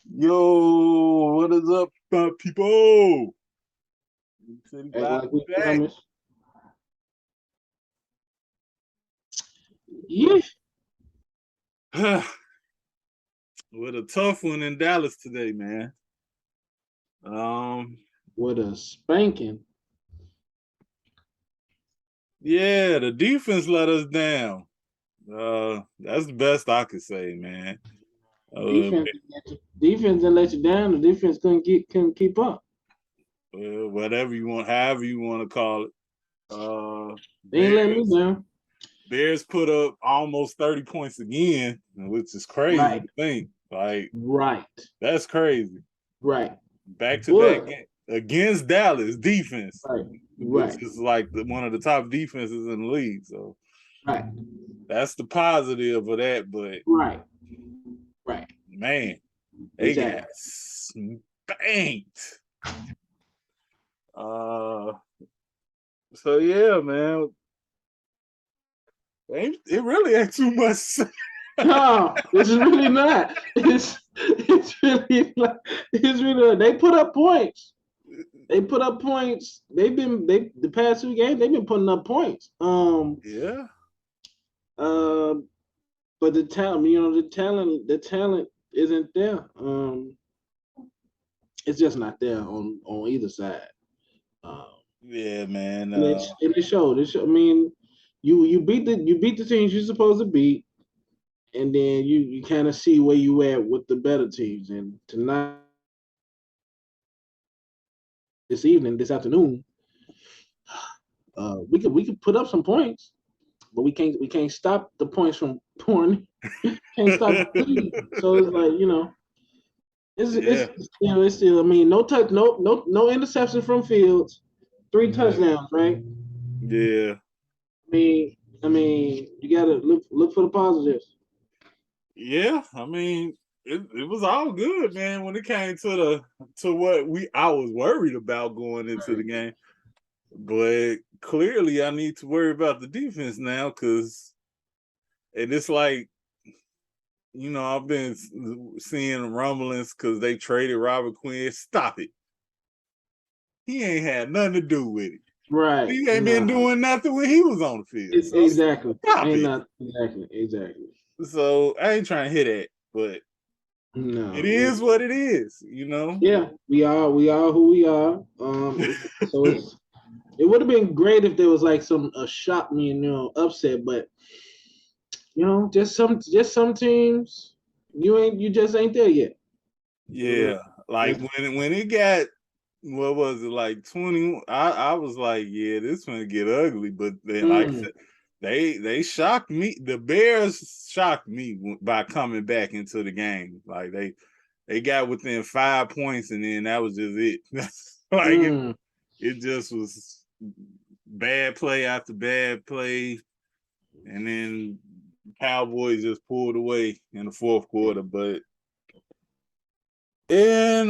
Yo, what is up, people? City Act Vibin like we back. promised. Yeah. With a tough one in Dallas today, man. Um, With a spanking. yeah, the defense let us down. That's the best I could say, man. Uh, Defense didn't let you down. The defense couldn't keep up. whatever you want, however you want to call it. They ain't letting me down. Bears put up almost 30 points again, which is crazy Right. to think. Like, Right. that's crazy. Right. Back to back against Dallas defense, Right. which Right. is like one of the top defenses in the league. So Right. that's the positive of that. But Right. Right. man, they got spanked. So yeah, man, it really ain't too much. No, it's really not. It's really not. It's really not. They put up points. They put up points. The past 2 games they've been putting up points. Yeah. But the talent isn't there. It's just not there on either side. Yeah, man. And it showed. I mean, you beat the teams you're supposed to beat, and then you kind of see where you at with the better teams. And tonight, this afternoon, we could put up some points, but we can't stop the points from pouring. Can't stop the lead. So it's like it's still. I mean, no interception from Fields, 3 touchdowns, right? Yeah. I mean, you gotta look for the positives. Yeah, I mean, it was all good, man. When it came to what I was worried about going into the game, but clearly I need to worry about the defense now because, and it's like, I've been seeing rumblings because they traded Robert Quinn. Stop it. He ain't had nothing to do with it. Right. He ain't been doing nothing when he was on the field. So exactly. Stop ain't it. Not, exactly. So I ain't trying to hit that, but no, it is what it is, Yeah, we are who we are. So it would have been great if there was like a shock me, upset, but just some teams you just ain't there yet. Yeah, like when it got, what was it, like 20? I was like, yeah, this gonna get ugly. But then, like I said, they shocked me. The Bears shocked me by coming back into the game. Like they got within 5 points, and then that was just it. Like it just was bad play after bad play, and then Cowboys just pulled away in the fourth quarter. But and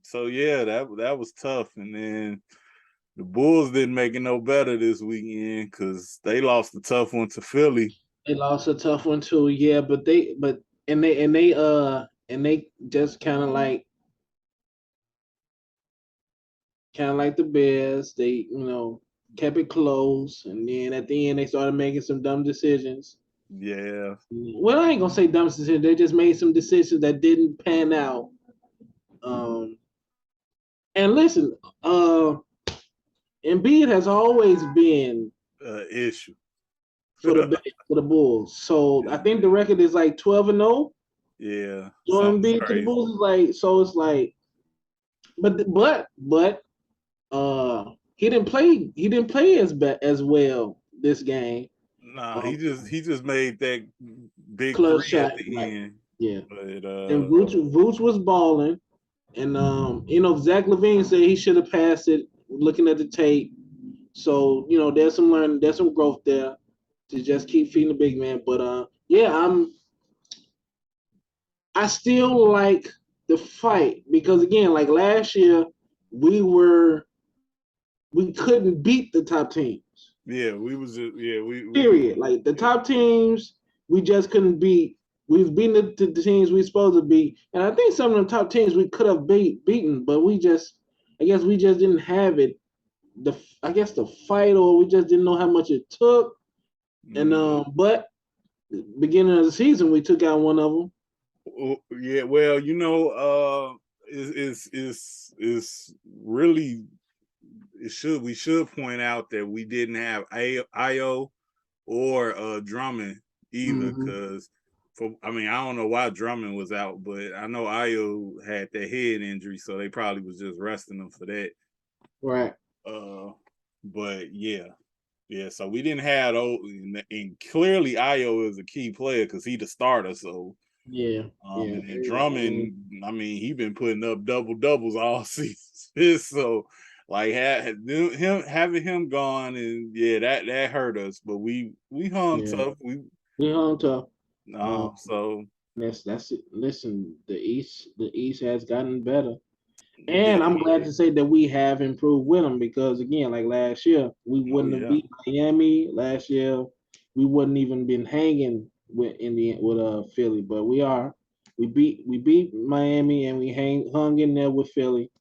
so yeah, that was tough. And then the Bulls didn't make it no better this weekend because they lost a tough one to Philly. They lost a tough one too, yeah. But they just kind of like the Bears. They kept it close, and then at the end they started making some dumb decisions. Yeah. Well, I ain't gonna say dumb decisions. They just made some decisions that didn't pan out. And listen, Embiid has always been issue for the Bulls. So I think the record is like 12-0. Yeah. So Embiid to the Bulls is like, so it's like, but he didn't play as well this game. Nah, he just made that big clutch 3 shot at the end. Yeah. But and Vooch was balling, and Zach LaVine said he should have passed it. Looking at the tape, so there's some learning, there's some growth there to just keep feeding the big man. But yeah, I still like the fight because again, like last year, we couldn't beat the top teams. Yeah, we was we period. Like the top teams, we just couldn't beat we've beaten the teams we supposed to beat, and I think some of the top teams we could have beaten, but I guess we just didn't have it. The fight, or we just didn't know how much it took. And but beginning of the season, we took out one of them. Yeah, well, it's really we should point out that we didn't have Io or Drummond either, because I don't know why Drummond was out, but I know Io had that head injury, so they probably was just resting him for that. Right. But yeah. So we didn't have those, and clearly Io is a key player because he the starter. So yeah. And Drummond, he been putting up doubles all season. So like having him gone, and that hurt us. But we hung tough. We hung tough. So that's it. Listen, the East has gotten better. And I'm glad to say that we have improved with them, because again, like last year, we wouldn't have beat Miami. Last year, we wouldn't even been hanging with Philly, but we are. We beat Miami, and we hung in there with Philly.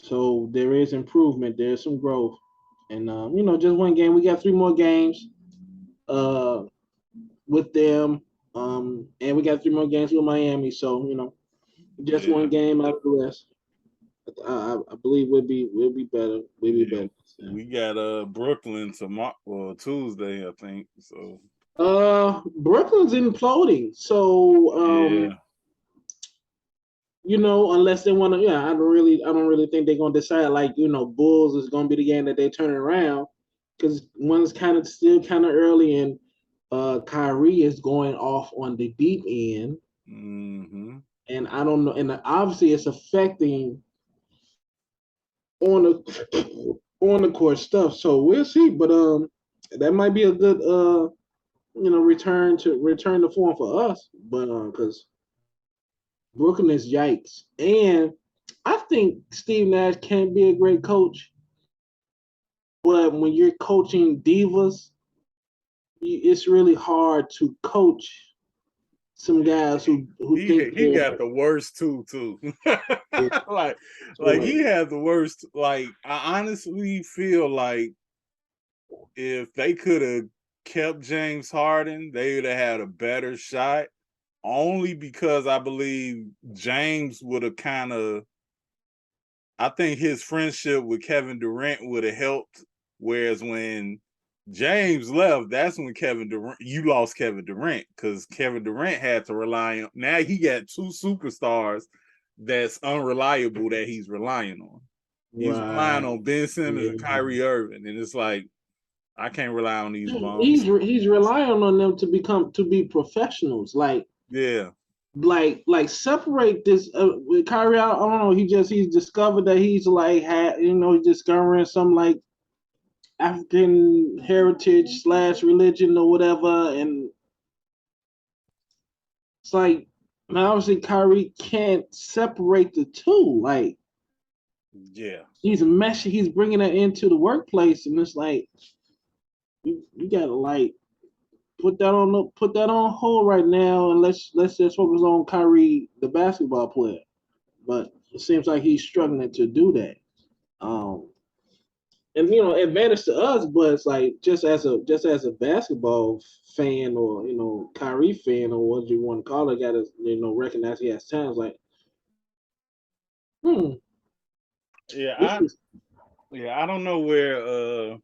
So there is improvement. There's some growth, and just one game. We got 3 more games with them, and we got 3 more games with Miami. So just one game out of the rest. I believe we'll be better. We'll be better. We got Brooklyn tomorrow, Tuesday, I think. So Brooklyn's imploding. So unless they want to, I don't really think they're gonna decide like Bulls is gonna be the game that they turn around, because one's still kind of early, and Kyrie is going off on the deep end, and I don't know, and obviously it's affecting on the court stuff. So we'll see, but that might be a good return to form for us, but because Brooklyn is yikes, and I think Steve Nash can be a great coach, but when you're coaching divas, it's really hard to coach some guys who think he got the worst too. like he has the worst. Like I honestly feel like if they could have kept James Harden, they would have had a better shot. Only because I believe James would have I think his friendship with Kevin Durant would have helped. Whereas when James left, that's when you lost Kevin Durant, because Kevin Durant had to rely on. Now he got 2 superstars that's unreliable that he's relying on. He's relying on Ben Simmons and Kyrie Irving, and it's like I can't rely on these bums. He's relying on them to be professionals. Like separate this with Kyrie. I don't know. He's discovered that he's like he's discovering some like African heritage / religion or whatever, and it's like now obviously Kyrie can't separate the two. Like, he's meshing. He's bringing it into the workplace, and it's like you gotta like put that on hold right now, and let's just focus on Kyrie, the basketball player. But it seems like he's struggling to do that. And advantage to us, but it's like just as a basketball fan, or Kyrie fan, or what you want to call it, gotta recognize he has times like, I don't know where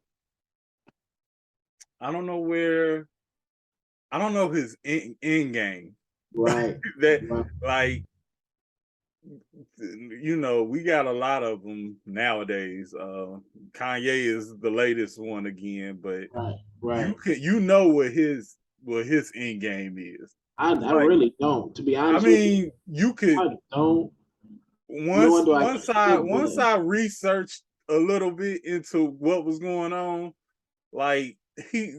I don't know his end game. Right. Like, we got a lot of them nowadays. Kanye is the latest one again, but you know what his end game is. I really don't, to be honest. You could. I don't. Once I researched a little bit into what was going on, like he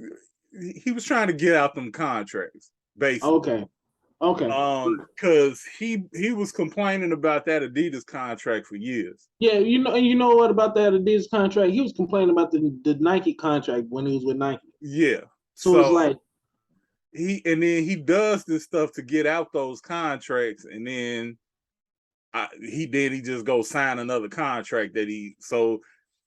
was trying to get out them contracts, basically. Okay. Because he was complaining about that Adidas contract for years. Yeah, you know what about that Adidas contract? He was complaining about the Nike contract when he was with Nike. Yeah. So it's like he does this stuff to get out those contracts, and then he just go sign another contract that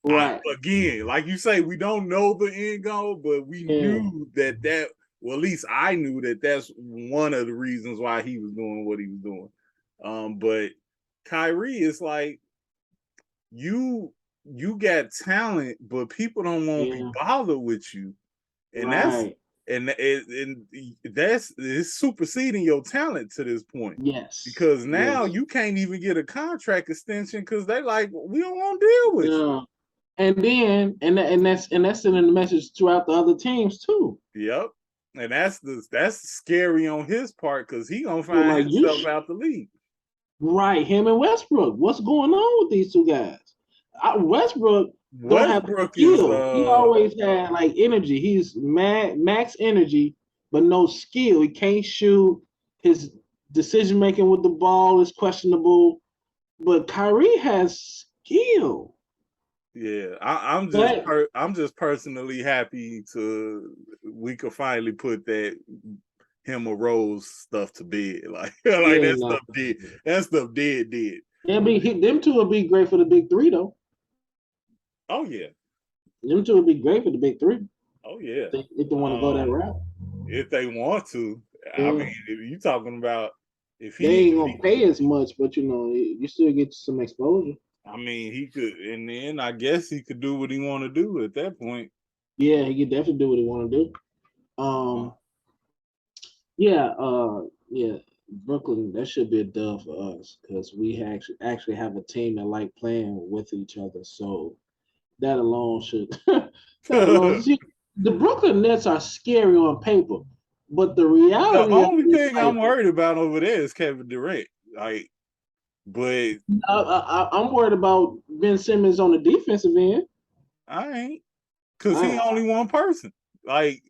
Right. Again, like you say, we don't know the end goal, but we knew that well, at least I knew that's one of the reasons why he was doing what he was doing. But Kyrie is like, you got talent, but people don't want to be bothered with you, and that's it's superseding your talent to this point. Yes, because now you can't even get a contract extension because they like, we don't want to deal with you. And then and that's sending the message throughout the other teams too. Yep, and that's scary on his part because he gonna find himself out the league. Right, him and Westbrook. What's going on with these two guys? Westbrook don't have skill. He always had like energy. He's max energy, but no skill. He can't shoot. His decision making with the ball is questionable. But Kyrie has skill. Yeah, I'm just personally happy we could finally put that him or Rose stuff to bed. Like that stuff dead. That stuff dead. Them two would be great for the big three though. Oh yeah. Them two would be great for the big three. Oh yeah. If they want to go that route. If they want to. I mean, if you talking about they ain't gonna pay as much, but you still get some exposure. I mean, he could, and then I guess he could do what he want to do at that point. Yeah, he could definitely do what he want to do. Yeah, Brooklyn, that should be a dub for us because we actually have a team that like playing with each other. So that alone should. See, the Brooklyn Nets are scary on paper, but the reality. The only thing I'm worried about over there is Kevin Durant. Like. But I'm worried about Ben Simmons on the defensive end. I ain't, because he's only one person. Like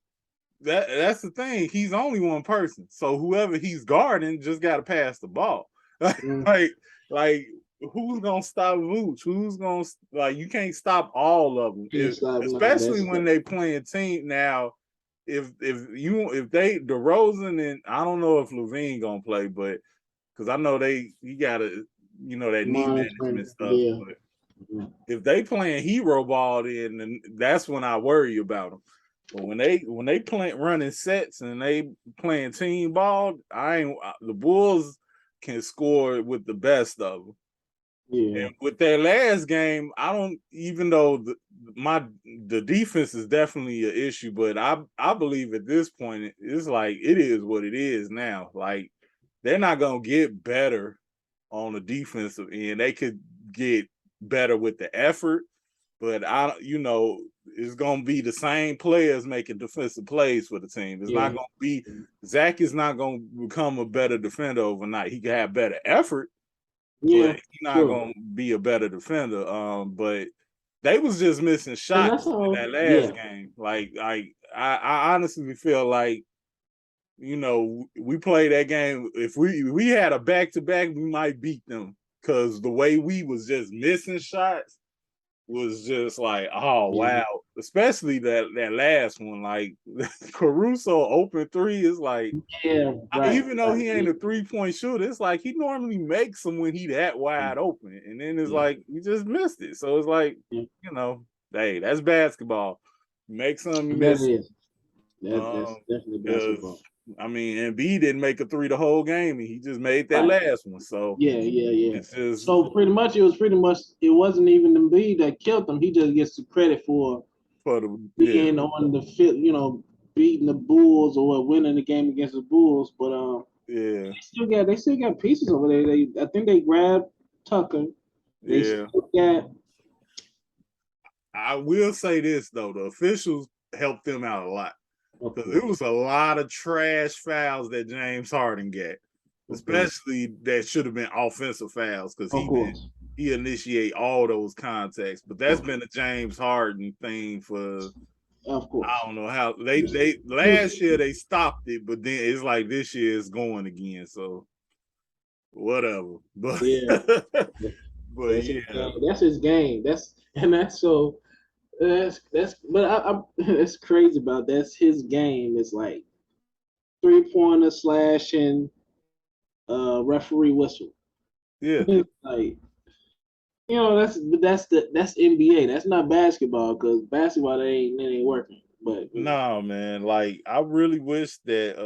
that's the thing. He's only one person. So whoever he's guarding just got to pass the ball. Like who's gonna stop Vooch? Who's gonna you can't stop all of them, especially when they playing team now. If they DeRozan and I don't know if Levine gonna play, but. Because I know you gotta, that knee management stuff. Yeah. But if they playing hero ball, then that's when I worry about them. But when they running sets and they playing team ball, the Bulls can score with the best of them. Yeah. And with their last game, I don't, even though the defense is definitely an issue, but I believe at this point it's like it is what it is now. Like. They're not going to get better on the defensive end. They could get better with the effort, but it's going to be the same players making defensive plays for the team. It's not going to be Zach is not going to become a better defender overnight. He can have better effort, but he's not going to be a better defender. But they was just missing shots in that last game. Like I honestly feel like. We played that game. If we had a back-to-back, we might beat them because the way we was just missing shots was just like, oh, wow. Especially that last one. Like, Caruso open three is like, even though he ain't a three-point shooter, it's like he normally makes them when he that wide open. And then it's like, he just missed it. So it's like, hey, that's basketball. Make something you miss it. That's definitely basketball. I mean, Embiid didn't make a three the whole game, and he just made that last one. So So pretty much, it wasn't even Embiid that killed him. He just gets the credit for being on the fit, beating the Bulls or winning the game against the Bulls. But they still got pieces over there. I think they grabbed Tucker. I will say this though, the officials helped them out a lot. Because it was a lot of trash fouls that James Harden got, especially that should have been offensive fouls because he initiate all those contacts. But that's been a James Harden thing for I don't know how they last year they stopped it, but then it's like this year it's going again. So whatever. But that's his game. That's That's it's crazy about that's his game. It's like 3-pointer slashing referee whistle. Yeah. Like, that's NBA. That's not basketball, because basketball that ain't working. But No, man. Like I really wish that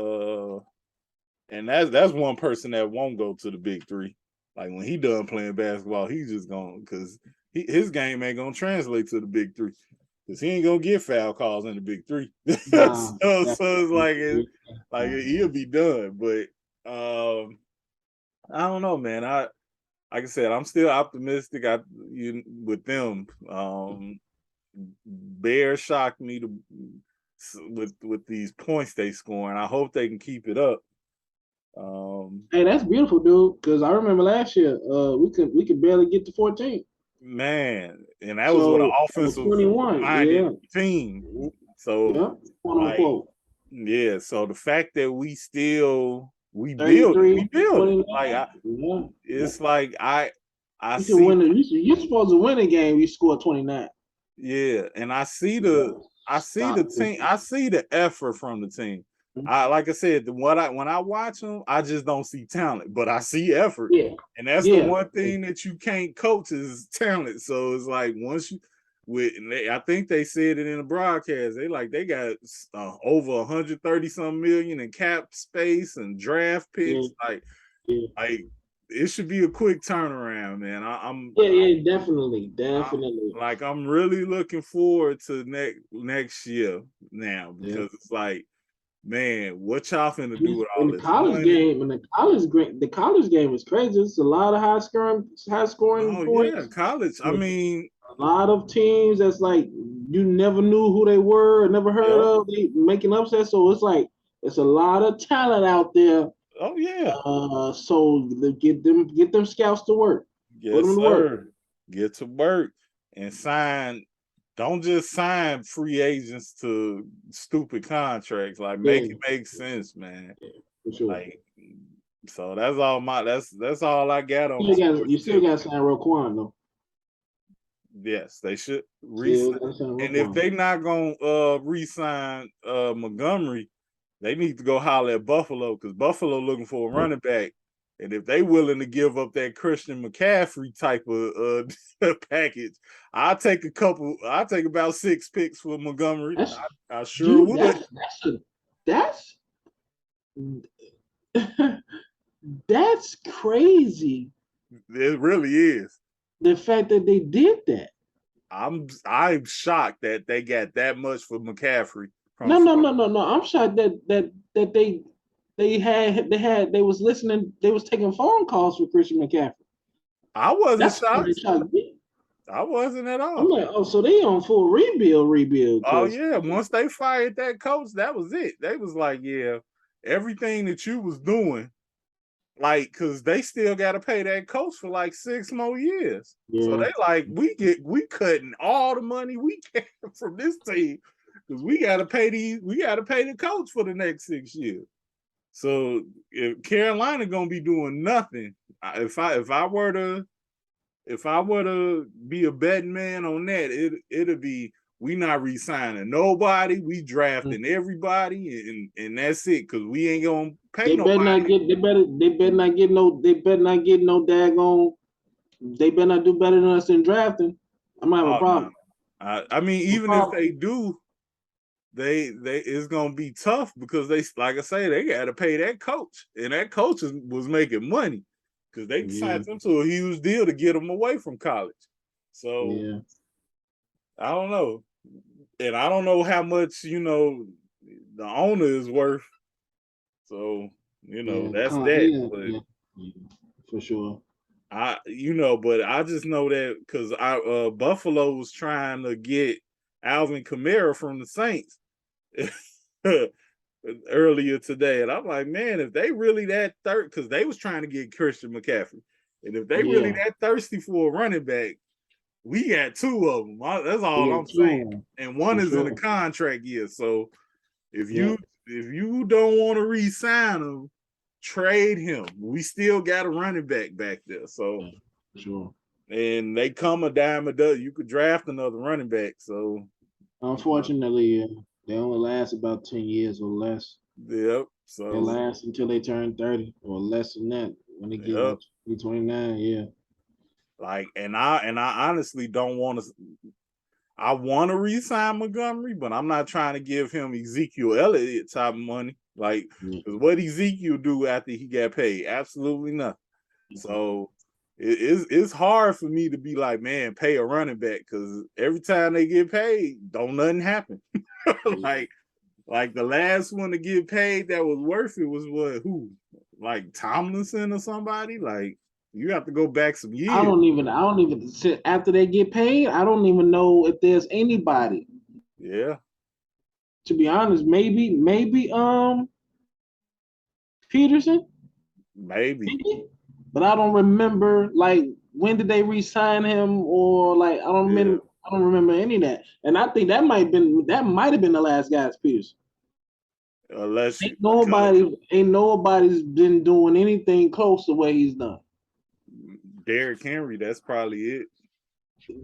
and that's one person that won't go to the big three. Like when he done playing basketball, he's just going because his game ain't gonna translate to the big three. Because he ain't gonna get foul calls in the big three. nah, so it's like he'll be done. But I don't know, man. Like I said, I'm still optimistic. With them. Bears shocked me with these points they scoring. I hope they can keep it up. Hey, that's beautiful, dude. Because I remember last year, we could barely get to 14. Man, and that was with an offensive 21, minded yeah. team. So, yeah, quote like, unquote. yeah. So the fact that we build, 33, like it's like I you see. can win. You're supposed to win a game. You score 29. Yeah, and I see the team. I see the effort from the team. Like I said, when I watch them, I just don't see talent, but I see effort. Yeah, and that's the one thing that you can't coach is talent. So it's like once you I think they said it in the broadcast. They got over 130 some million in cap space and draft picks. Like it should be a quick turnaround, man. definitely. I'm really looking forward to next year now because it's like, man, what y'all finna do with all in the this college money? game? In the college game is crazy. It's a lot of high scoring Oh points. yeah, college. I mean, a lot of teams that's like you never knew who they were, never heard of. They making upsets, so it's like it's a lot of talent out there. Oh yeah. So get them scouts to work. Yes, sir. Get to work and sign. Don't just sign free agents to stupid contracts. Like make it make sense, man. Yeah, for sure. Like, so that's all I got on. You still got to sign Roquan though. Yes, they should re-sign. And if they not gonna re-sign Montgomery, they need to go holler at Buffalo because Buffalo looking for a running back. And if they willing to give up that Christian McCaffrey type of package, I'll take about 6 picks for Montgomery. I sure would. That's crazy. It really is. The fact that they did that. I'm shocked that they got that much for McCaffrey. No. I'm shocked that they was listening. They was taking phone calls for Christian McCaffrey. I wasn't shocked. I wasn't at all. I'm like, oh, so they on full rebuild. Oh yeah, once they fired that coach, that was it. They was like, yeah, everything that you was doing, like, cause they still got to pay that coach for like 6 more years. Yeah. So they like, we cutting all the money we can from this team because we got to pay the coach for the next 6 years. So if Carolina gonna be doing nothing, if I were to be a betting man on that, it'll be we not re-signing nobody, we drafting everybody, and that's it because we ain't gonna pay nobody. They better not get no daggone. They better not do better than us in drafting. I might have a problem. No. I mean, even if they do, they it's gonna be tough because they, like I say, they got to pay that coach, and that coach was making money because they signed him to a huge deal to get him away from college. So I don't know, and I don't know how much the owner is worth. So that's that. But for sure. But I just know that because Buffalo was trying to get Alvin Kamara from the Saints earlier today, and I'm like, man, if they really that because they was trying to get Christian McCaffrey, and if they really that thirsty for a running back, we got 2 of them. That's all I'm saying, and one is in a contract year. So if you don't want to re-sign him, trade him. We still got a running back there. So and they come a dime a dozen. You could draft another running back. So unfortunately, they only last about 10 years or less. Yep. They So last until they turn 30 or less than that. When they get yep. like 29, yeah. Like, and I honestly don't want to. I want to re-sign Montgomery, but I'm not trying to give him Ezekiel Elliott type of money. Like, because what Ezekiel do after he got paid? Absolutely nothing. So it's hard for me to be like, man, pay a running back, because every time they get paid, don't nothing happen. like the last one to get paid that was worth it was who? Like Tomlinson or somebody? Like, you have to go back some years. I don't even after they get paid, I don't even know if there's anybody. Yeah. To be honest, maybe Peterson. Maybe. But I don't remember like when did they re-sign him, or like I don't remember any of that. And I think that might have been the last guy, Peterson. Unless ain't nobody's been doing anything close to what he's done. Derrick Henry, that's probably it.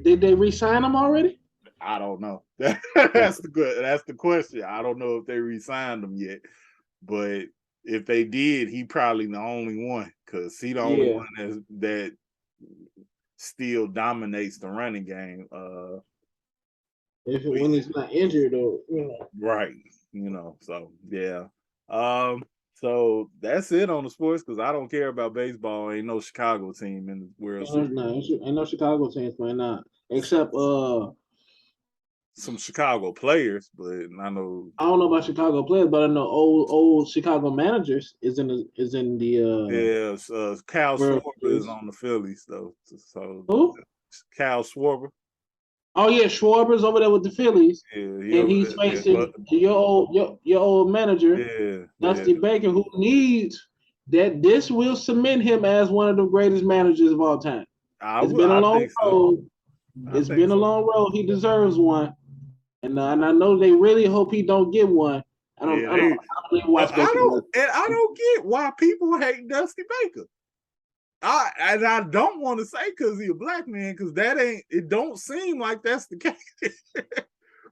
Did they re-sign him already? I don't know. That's the question. I don't know if they re-signed him yet, but if they did, he probably the only one, because he the only one that still dominates the running game. When he's not injured, or right? So yeah. So that's it on the sports, because I don't care about baseball. Ain't no Chicago team in the World Series. Ain't no Chicago teams playing now, except some Chicago players, but I don't know about Chicago players, but I know old Chicago managers is in the Cal Schwarber is on the Phillies though. So who? Cal Schwarber. Oh yeah, Schwarber's over there with the Phillies, and he's facing your old manager, Dusty Baker, who needs that. This will cement him as one of the greatest managers of all time. It's been a long road. It's been a long road. He deserves one, and I know they really hope he don't get one. I don't get why people hate Dusty Baker. I don't want to say because he's a black man, because it don't seem like that's the case.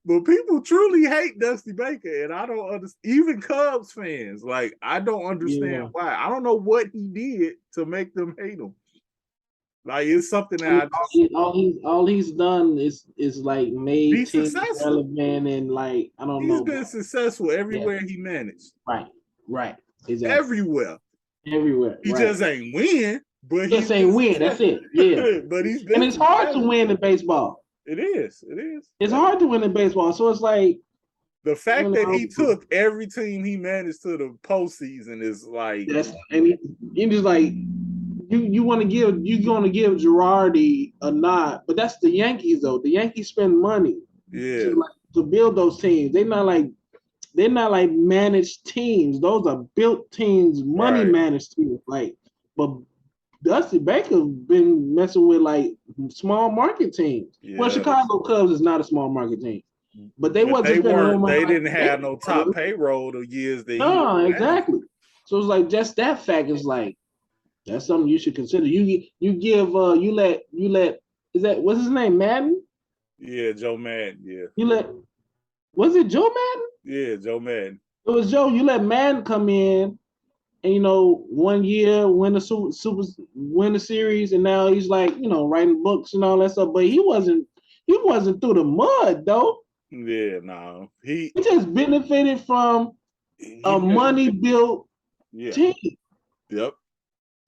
But people truly hate Dusty Baker, and I don't understand. Even Cubs fans, like, I don't understand why. I don't know what he did to make them hate him. Like, it's something that all he's done is like made teams relevant, and like I don't know. He's been successful everywhere he managed. Right, exactly. Everywhere. He just ain't win. But he just ain't win. That's it. Yeah. But and it's hard to win in baseball. It is. It's hard to win in baseball. So it's like the fact that he took every team he managed to the postseason is like, he just like you're gonna give Girardi a nod, but that's the Yankees though. The Yankees spend money to build those teams. They're not like managed teams. Those are built teams, money managed teams. Like, but Dusty Baker been messing with like small market teams. Yeah. Well, Chicago Cubs is not a small market team, but they didn't have no top payroll the years they. No, exactly. So it's like just that fact is like that's something you should consider. You let is that what's his name, Madden? Yeah, Joe Madden. Yeah. Was it Joe Madden? Yeah, Joe Madden. It was Joe. You let Madden come in. And 1 year win the series, and now he's like writing books and all that stuff. But he wasn't through the mud though. Yeah, no, he just benefited from a money built team. Yep.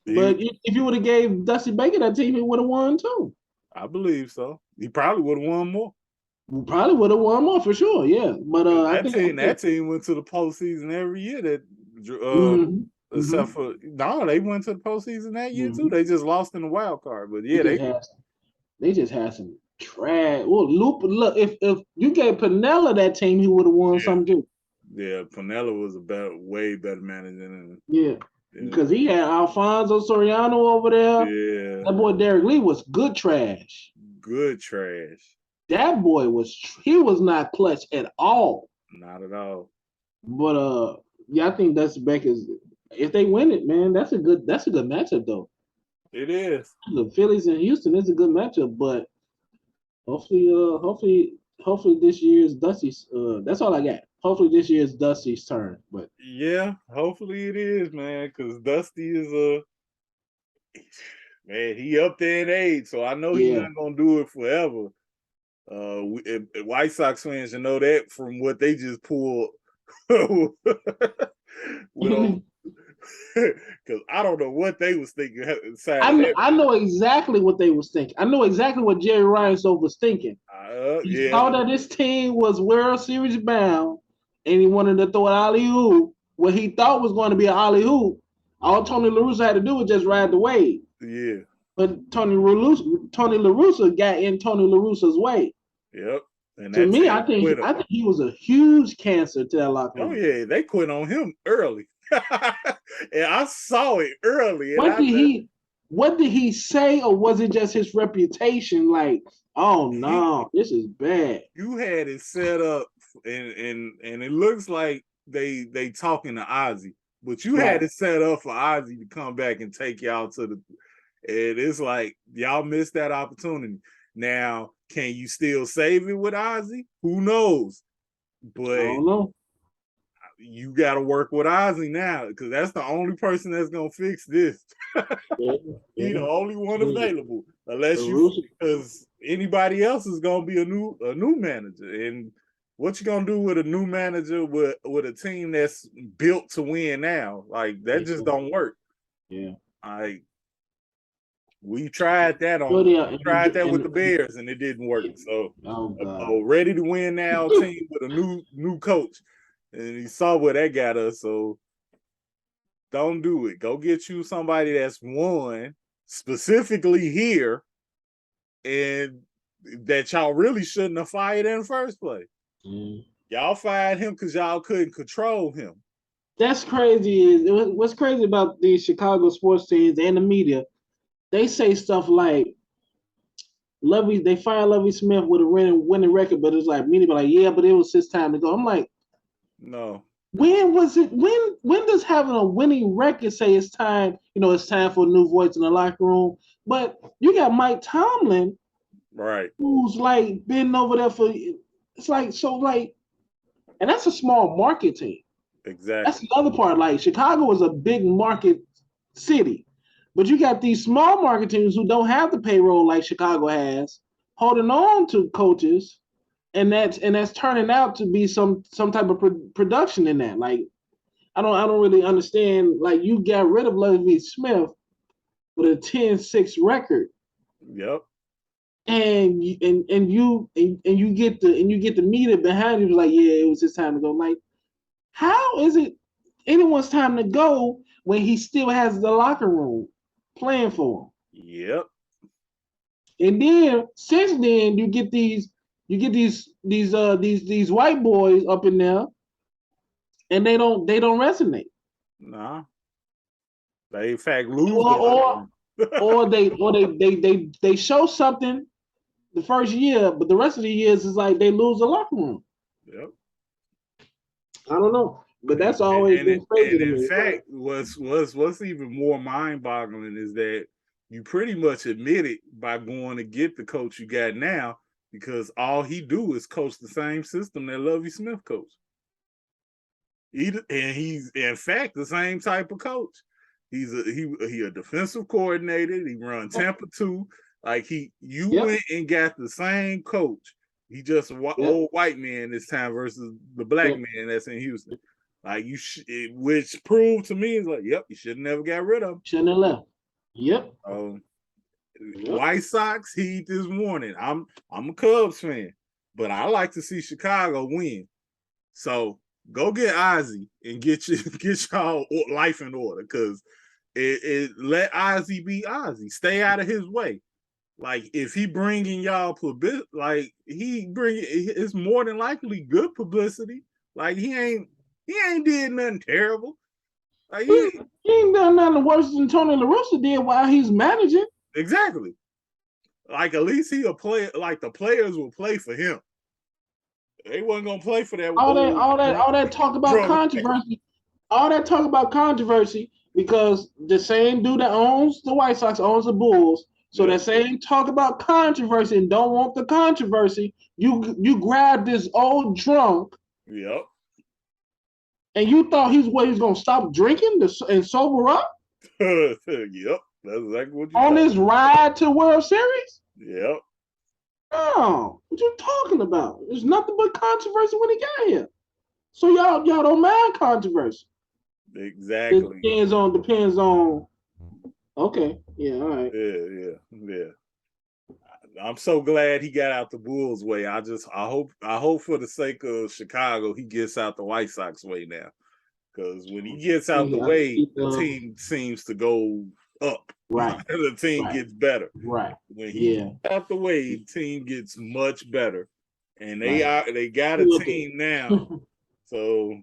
But if you would have gave Dusty Baker that team, he would have won too. I believe so. He probably would have won more. Probably would have won more for sure. Yeah, but that team went to the postseason every year. That except for they went to the postseason that year too. They just lost in the wild card, but yeah, they just had some trash. Well, look, if you gave Piniella that team, he would have won something too. Yeah, Piniella was way better manager than because he had Alfonso Soriano over there. Yeah, that boy Derek Lee was good trash. Good trash. That boy was not clutch at all. Not at all. But I think Dusty Baker's. If they win it, man, that's a good matchup though. It is. The Phillies and Houston is a good matchup, but hopefully this year's Dusty's. That's all I got. hopefully this year is Dusty's turn. But yeah, hopefully it is, man, because Dusty is man, he up there in age, so I know he's not gonna do it forever. White Sox fans should know that from what they just pulled. Because I don't know what they was thinking. I know exactly what they was thinking. I know exactly what Jerry Reinsdorf was thinking. He saw that this team was World Series bound, and he wanted to throw an alley-oop, what he thought was going to be an alley-oop. All Tony La Russa had to do was just ride the wave. Yeah. But Tony La Russa got in Tony La Russa's way. Yep. And to me, I think he was a huge cancer to that locker room. Oh yeah, they quit on him early. And I saw it early. What did he say, or was it just his reputation? Like, oh no, this is bad. You had it set up, and it looks like they talking to Ozzy, but you had it set up for Ozzy to come back and take y'all to the. And it's like y'all missed that opportunity. Now, can you still save it with Ozzy? Who knows? But I don't know. You got to work with Ozzy now, because that's the only person that's gonna fix this. He's the only one available, because anybody else is gonna be a new manager. And what you gonna do with a new manager with a team that's built to win now? Like that just don't work. Yeah, we tried that with the Bears, and it didn't work. So a ready to win now team with a new coach. And he saw where that got us, so don't do it. Go get you somebody that's won specifically here, and that y'all really shouldn't have fired in the first place. Y'all fired him because y'all couldn't control him. That's crazy. What's crazy about these Chicago sports teams and the media, they say stuff like, they fired Lovie Smith with a winning record, but it's like, media be like, yeah, but it was his time to go. I'm like, no. When was it? When does having a winning record say it's time? It's time for a new voice in the locker room. But you got Mike Tomlin, right? Who's like been over there for. It's like so like, and that's a small market team. Exactly. That's the other part. Like Chicago is a big market city, but you got these small market teams who don't have the payroll like Chicago has, holding on to coaches. And that's turning out to be some type of production in that. Like, I don't really understand. Like, you got rid of Lovie Smith with a 10-6 record. Yep. And you get the media behind you like, yeah, it was his time to go. Like, how is it anyone's time to go when he still has the locker room playing for him? Yep. And then since then you get these white boys up in there, and they don't resonate. Nah, they in fact lose. Or they show something the first year, but the rest of the years is like they lose the locker room. Yep. I don't know, but that's always been crazy to me. In fact, what's even more mind-boggling is that you pretty much admitted by going to get the coach you got now, because all he do is coach the same system that Lovie Smith coached. And he's in fact the same type of coach. He's a defensive coordinator. He run Tampa 2. Like went and got the same coach. He just old white man this time versus the black man that's in Houston. Like which proved to me is like, yep, you should have never got rid of him. Shouldn't have left. Yep. White Sox heed this warning. I'm a Cubs fan, but I like to see Chicago win. So go get Ozzy and get y'all life in order, because it let Ozzy be Ozzy. Stay out of his way. Like if he bringing y'all publicity, like it's more than likely good publicity. Like he ain't did nothing terrible. Like he ain't done nothing worse than Tony La Russa did while he's managing. Exactly. Like at least he'll play. Like the players will play for him. They wasn't gonna play for that. All that talk about controversy. All that talk about controversy because the same dude that owns the White Sox owns the Bulls. So that same talk about controversy and don't want the controversy. You grab this old drunk. Yep. And you thought he was going to stop drinking and sober up? Yep, that's exactly what you on this ride to World Series? Yep. Oh, what you talking about? There's nothing but controversy when he got here. So y'all don't mind controversy. Exactly. It depends on. Okay. Yeah. All right. Yeah. I'm so glad he got out the Bulls way. I hope for the sake of Chicago, he gets out the White Sox way now. Because when he gets out the way, the team seems to go up. Right. The team gets better. Right. When he gets out the way, the team gets much better. And they got a team now. So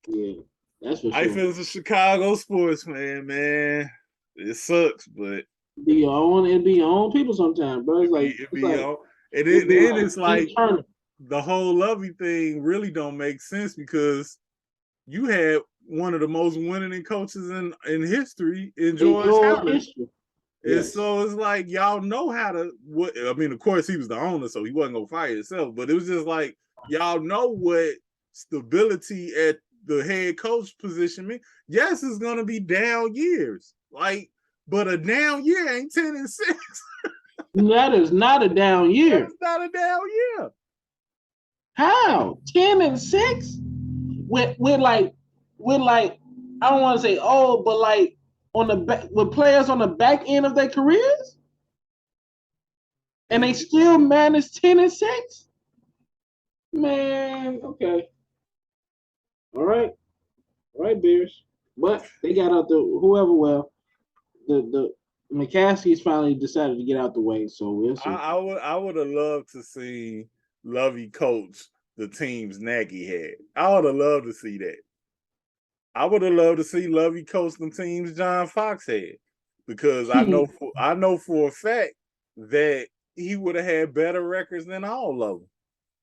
yeah, that's for sure. Life as a Chicago sports man. It sucks, but it'd be your own people sometimes, bro. It's like the whole Lovey thing really don't make sense because you had one of the most winning coaches in history in George Halas. And so it's like y'all know how to. I mean, of course he was the owner, so he wasn't gonna fire himself. But it was just like y'all know what stability at the head coach position means. Yes, it's gonna be down years, but a down year ain't 10-6. That is not a down year. That's not a down year. How 10-6? With I don't want to say old, but like on the back with players on the back end of their careers, and they still manage 10-6. Man, okay, all right, Bears. But they got out the McCaskey's finally decided to get out the way, so we'll see. I would have loved to see Lovey coach the teams Nagy had. I would have loved to see that. I would have loved to see Lovey coach the teams John Fox had, because I know for a fact that he would have had better records than all of them.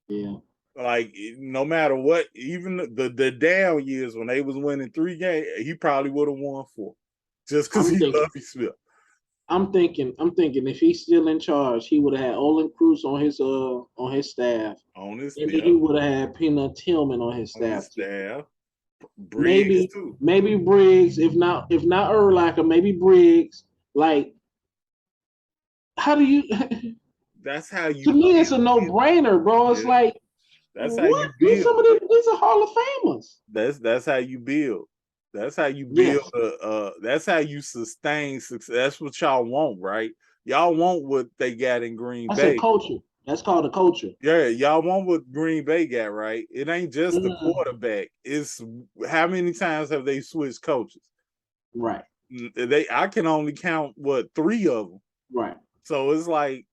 Yeah. Like no matter what, even the down years when they was winning 3 games, he probably would have won 4, just because he Lovey Smith. I'm thinking if he's still in charge, he would have had Olin Cruz on his staff. He would have had Peanut Tillman on his staff. Briggs maybe Briggs, if not Urlacher, maybe Briggs. Like, how do you? That's how you. To me, it's a no-brainer, bro. It's like that's how you build. Some of these are Hall of Famers. That's how you build. That's how you build. That's how you sustain success. That's what y'all want, right? Y'all want what they got in Green Bay. That's a culture. That's called a culture. Yeah, y'all want what Green Bay got, right? It ain't just the quarterback. It's how many times have they switched coaches? Right. I can only count 3 of them. Right. So it's like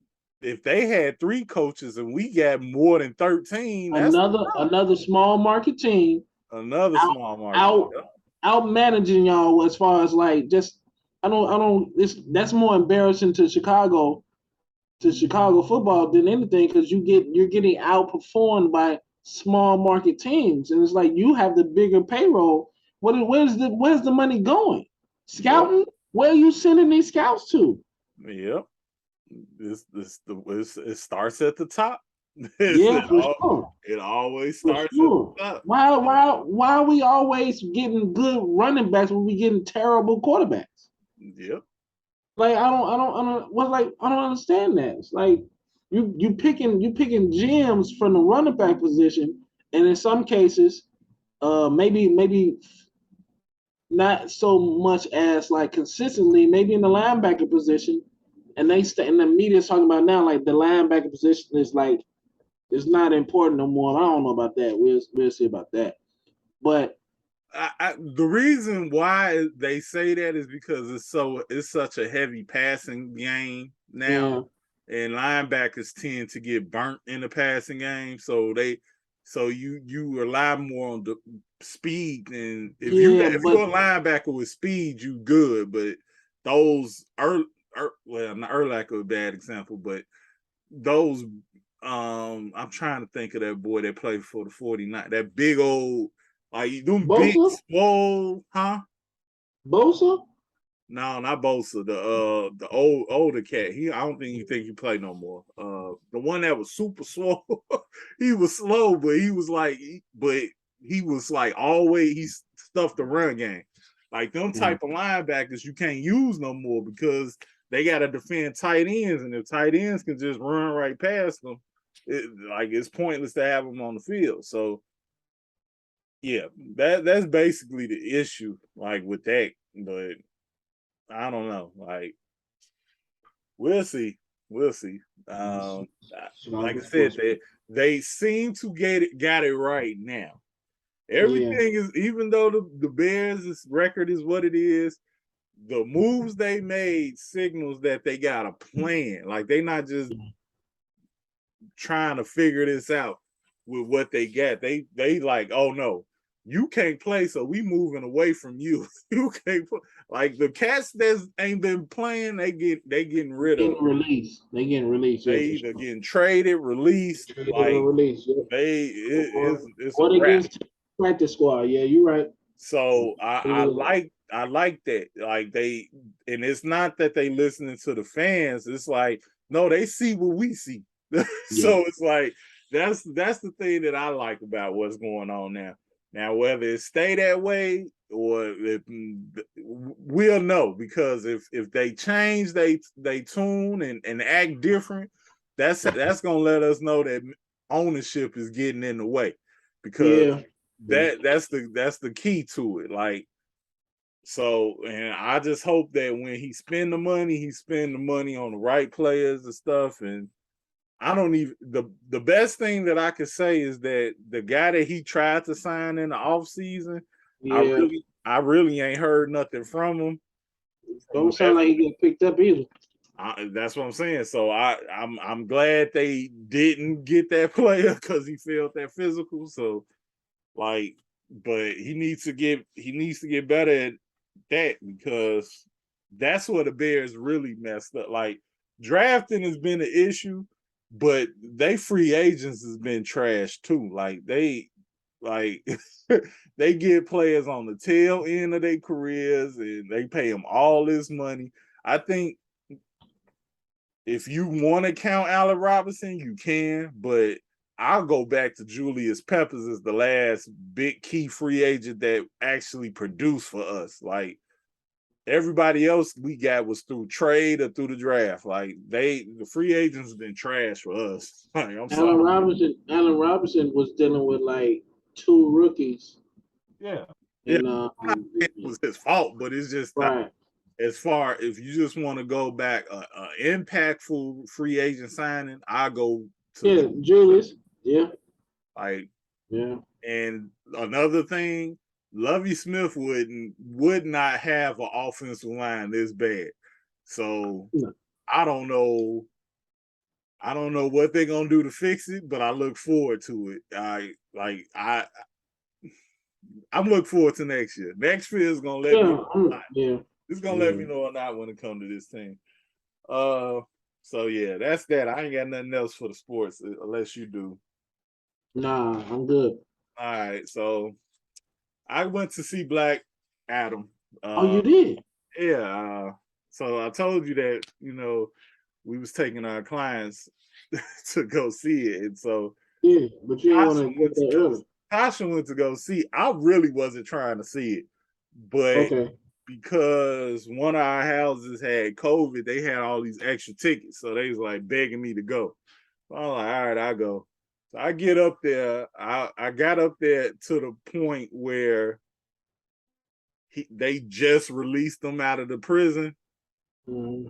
if they had 3 coaches and we got more than 13, another small market team. Small market. Out managing y'all as far as like just that's more embarrassing to Chicago football than anything, because you're getting outperformed by small market teams, and it's like you have the bigger payroll. Where's the money going? Scouting? Yep. Where are you sending these scouts to? Yep. It starts at the top. Sure. It always starts at the top. Why are we always getting good running backs when we getting terrible quarterbacks? Yep. Like I don't understand that. It's like you picking gems from the running back position, and in some cases, maybe not so much as like consistently, maybe in the linebacker position, and the media's talking about now like the linebacker position is like it's not important no more. I don't know about that. We'll see about that. But the reason why they say that is because it's such a heavy passing game now, and linebackers tend to get burnt in the passing game. So you rely more on the speed, and if you're a linebacker with speed, you good. But those not Urlacher a bad example, but those I'm trying to think of that boy that played for the 49, that big old. Like them big swole, huh? Bosa? No, not Bosa. The older cat. I don't think he play no more. The one that was super slow. He was slow, but he was like always he stuffed the run game. Like them type of linebackers you can't use no more because they got to defend tight ends, and if tight ends can just run right past them, it's pointless to have them on the field. So yeah, that's basically the issue, like with that. But I don't know. Like, we'll see. We'll see. Like I said, they seem to got it right now. Everything is, even though the Bears' record is what it is, the moves they made signals that they got a plan. Like, they not just trying to figure this out with what they got. They like, oh no, you can't play, so we moving away from you. You can't play. Like the cats that ain't been playing, they getting rid of. They getting released. They either getting traded, released, released. Yeah. It's or a they wrap. get practice squad. Yeah, you're right. So I like that. Like and it's not that they listening to the fans. It's like, no, they see what we see. So it's like that's the thing that I like about what's going on now. Now, whether it stay that way or we'll know, because if they change they tune and act different, that's gonna let us know that ownership is getting in the way, because that's the key to it. Like, so, and I just hope that when he spend the money on the right players and stuff. And I don't even, the best thing that I could say is that the guy that he tried to sign in the offseason, I really ain't heard nothing from him. Don't sound like he get picked up either. That's what I'm saying. So I'm glad they didn't get that player because he failed that physical. So like, but he needs to get better at that, because that's where the Bears really messed up. Like, drafting has been an issue, but they free agents has been trash too. Like they they get players on the tail end of their careers and they pay them all this money. I think if you want to count Allen Robinson, you can, but I'll go back to Julius Peppers as the last big key free agent that actually produced for us. Like, everybody else we got was through trade or through the draft. Like, the free agents have been trash for us. Like, I'm sorry. Allen Robinson was dealing with like 2 rookies. Yeah. And it was his fault, but it's just right. As far, if you just want to go back, impactful free agent signing, I go to Julius. Yeah. Like, yeah. And another thing, Lovie Smith would not have an offensive line this bad. So I don't know what they're gonna do to fix it, but I look forward to it. I'm looking forward to next year. Next year is gonna let me know. It's gonna let me know or not when it comes to this team. So yeah, that's that. I ain't got nothing else for the sports unless you do. Nah, I'm good. All right, so I went to see Black Adam. Oh, you did? Yeah. So I told you that, we was taking our clients to go see it. And so but you didn't want to get there early. Tasha went to go see. I really wasn't trying to see it, but because one of our houses had COVID, they had all these extra tickets. So they was like begging me to go. So I'm like, all right, I'll go. So I get up there. I got up there to the point where they just released them out of the prison. Mm-hmm.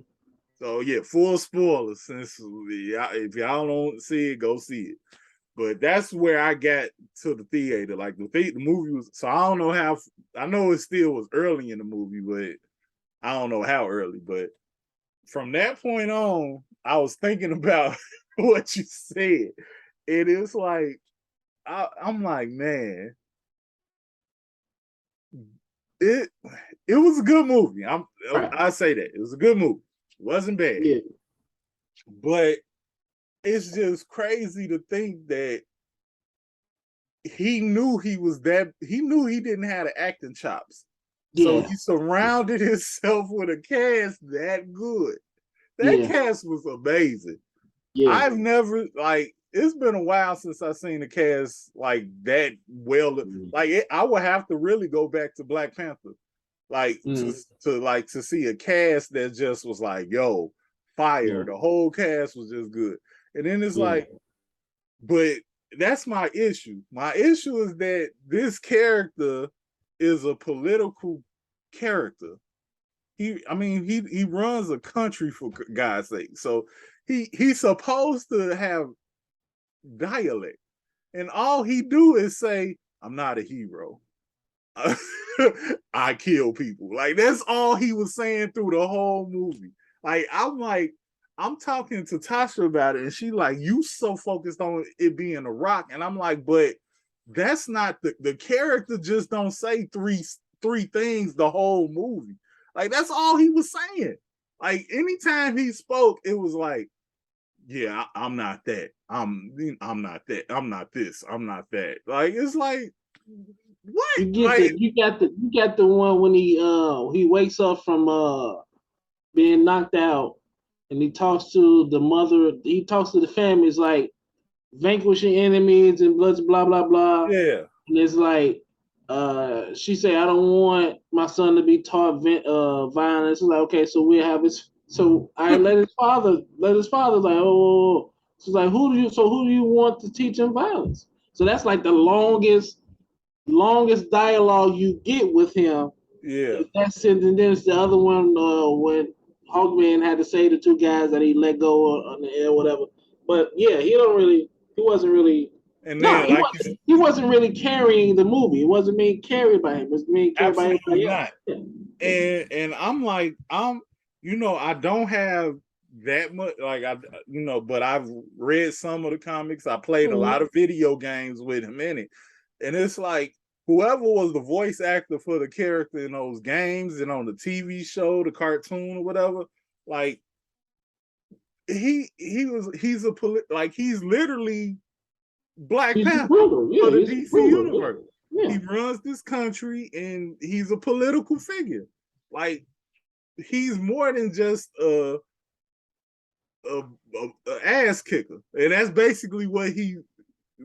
So yeah, full spoilers. Since if y'all don't see it, go see it. But that's where I got to the theater. Like the movie was. So I don't know how. I know it still was early in the movie, but I don't know how early. But from that point on, I was thinking about what you said. It is like I'm like, man, it was a good movie. I say that it was a good movie. It wasn't bad, but it's just crazy to think that he knew he was that. He knew he didn't have the acting chops. So Yeah. he surrounded himself with a cast that good. That Yeah. cast was amazing. Yeah. I've never like. It's been a while since I've seen a cast like that well. Like I would have to really go back to Black Panther, like to see a cast that just was like, yo, fire. The whole cast was just good. And then it's like, but that's my issue. My issue is that this character is a political character. He runs a country for God's sake. So he's supposed to have dialect, and all he do is say, "I'm not a hero. I kill people." Like that's all he was saying through the whole movie. I'm talking to Tasha about it, and she like, "You so focused on it being a rock," and I'm like, "But that's not the character. Just don't say three things the whole movie." Like that's all he was saying. Like anytime he spoke, it was like, "Yeah, I'm not that. I'm not that. I'm not this. I'm not that." Like it's like, what? You got the one when he wakes up from being knocked out, and he talks to the mother. He talks to the family. It's like vanquishing enemies and blah blah blah. Yeah. And it's like she said, "I don't want my son to be taught violence." It's like, okay, so we have his. So I let his father like, oh. She's like, who do you want to teach him violence? So that's like the longest dialogue you get with him. Yeah. That's it. And then it's the other one when Hawkman had to say the two guys that he let go on the air, whatever. But yeah, he wasn't really. And then he wasn't really carrying the movie. It wasn't being carried by him. It was being carried by everybody else. Yeah. And I'm like, I don't have that much, like but I've read some of the comics. I played a lot of video games with him in it, and it's like whoever was the voice actor for the character in those games and on the TV show, the cartoon or whatever, like he's literally Black Panther for the DC universe. Yeah. He runs this country and he's a political figure. Like he's more than just a ass kicker, and that's basically what he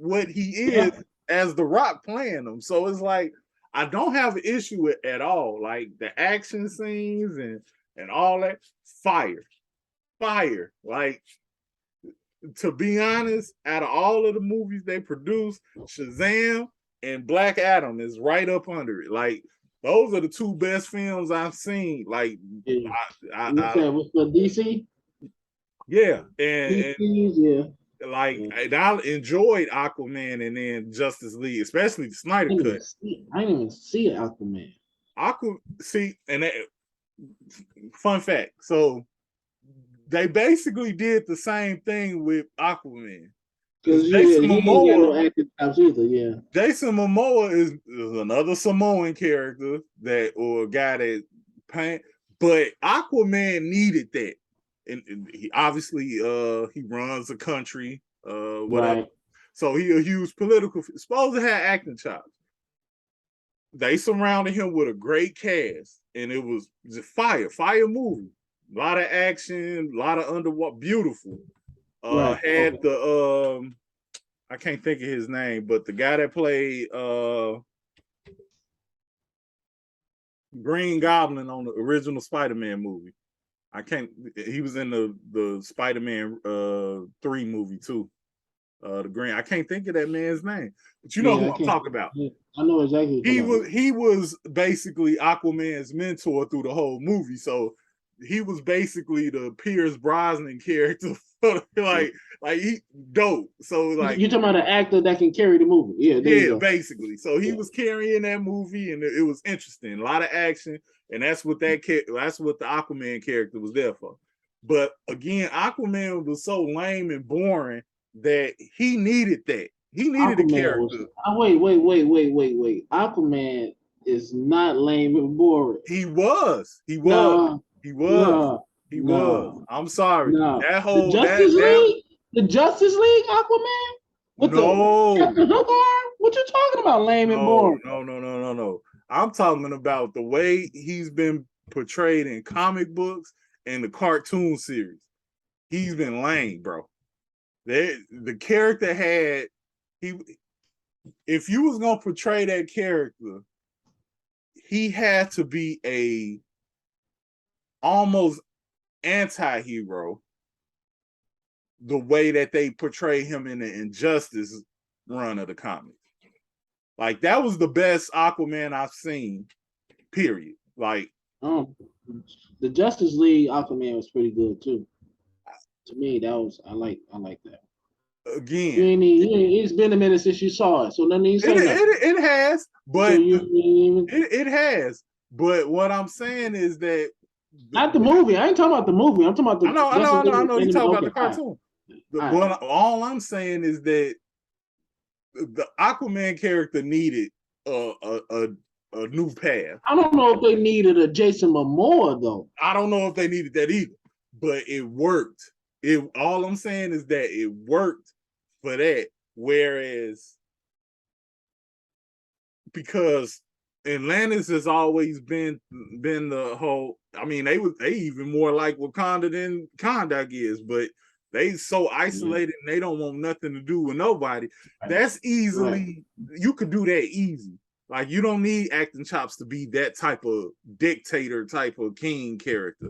is as the Rock playing him. So it's like I don't have an issue with at all. Like the action scenes and all that, fire. Like to be honest, out of all of the movies they produced, Shazam and Black Adam is right up under it. Like those are the two best films I've seen. Like with the DC. Yeah, and I enjoyed Aquaman and then Justice League, especially the Snyder Cut. I didn't even see Aquaman. Fun fact. So they basically did the same thing with Aquaman. Because Jason Momoa, Jason Momoa is another Samoan character or a guy that paint, but Aquaman needed that. And he obviously he runs a country, whatever. Right. So he a huge political. Supposed to have acting chops. They surrounded him with a great cast, and it was just fire movie. A lot of action, a lot of underwater, beautiful. Had the I can't think of his name, but the guy that played Green Goblin on the original Spider-Man movie. He was in the Spider-Man 3 movie too. The Green. I can't think of that man's name, but you know who I'm talking about. Yeah, I know exactly. He was basically Aquaman's mentor through the whole movie. So he was basically the Pierce Brosnan character. like he dope. So like you're talking about an actor that can carry the movie. Yeah, basically. So he was carrying that movie, and it was interesting. A lot of action. And that's what the Aquaman character was there for. But again, Aquaman was so lame and boring that he needed that. He needed a character. Wait. Aquaman is not lame and boring. He was. I'm sorry. No. That whole the Justice League Aquaman? What you talking about? Lame and boring? No. I'm talking about the way he's been portrayed in comic books and the cartoon series. He's been lame, bro. The character had if you was gonna portray that character, he had to be a almost anti-hero the way that they portray him in the Injustice run of the comic. Like, that was the best Aquaman I've seen, period. Like, the Justice League Aquaman was pretty good too. To me, that was I like that. Again, it's been a minute since you saw it, so nothing you say. It has, but so it has. But what I'm saying is that not the movie. I ain't talking about the movie. I'm talking about the. I know. You talking about the cartoon. All I'm saying is that the Aquaman character needed a new path. I don't know if they needed a Jason Momoa though. I don't know if they needed that either, but it worked. All I'm saying is that it worked for that. Whereas, because Atlantis has always been the whole. I mean, they even more like Wakanda than Kondak is, but they so isolated and they don't want nothing to do with nobody. That's easily you could do that easy. Like, you don't need acting chops to be that type of dictator, type of king character.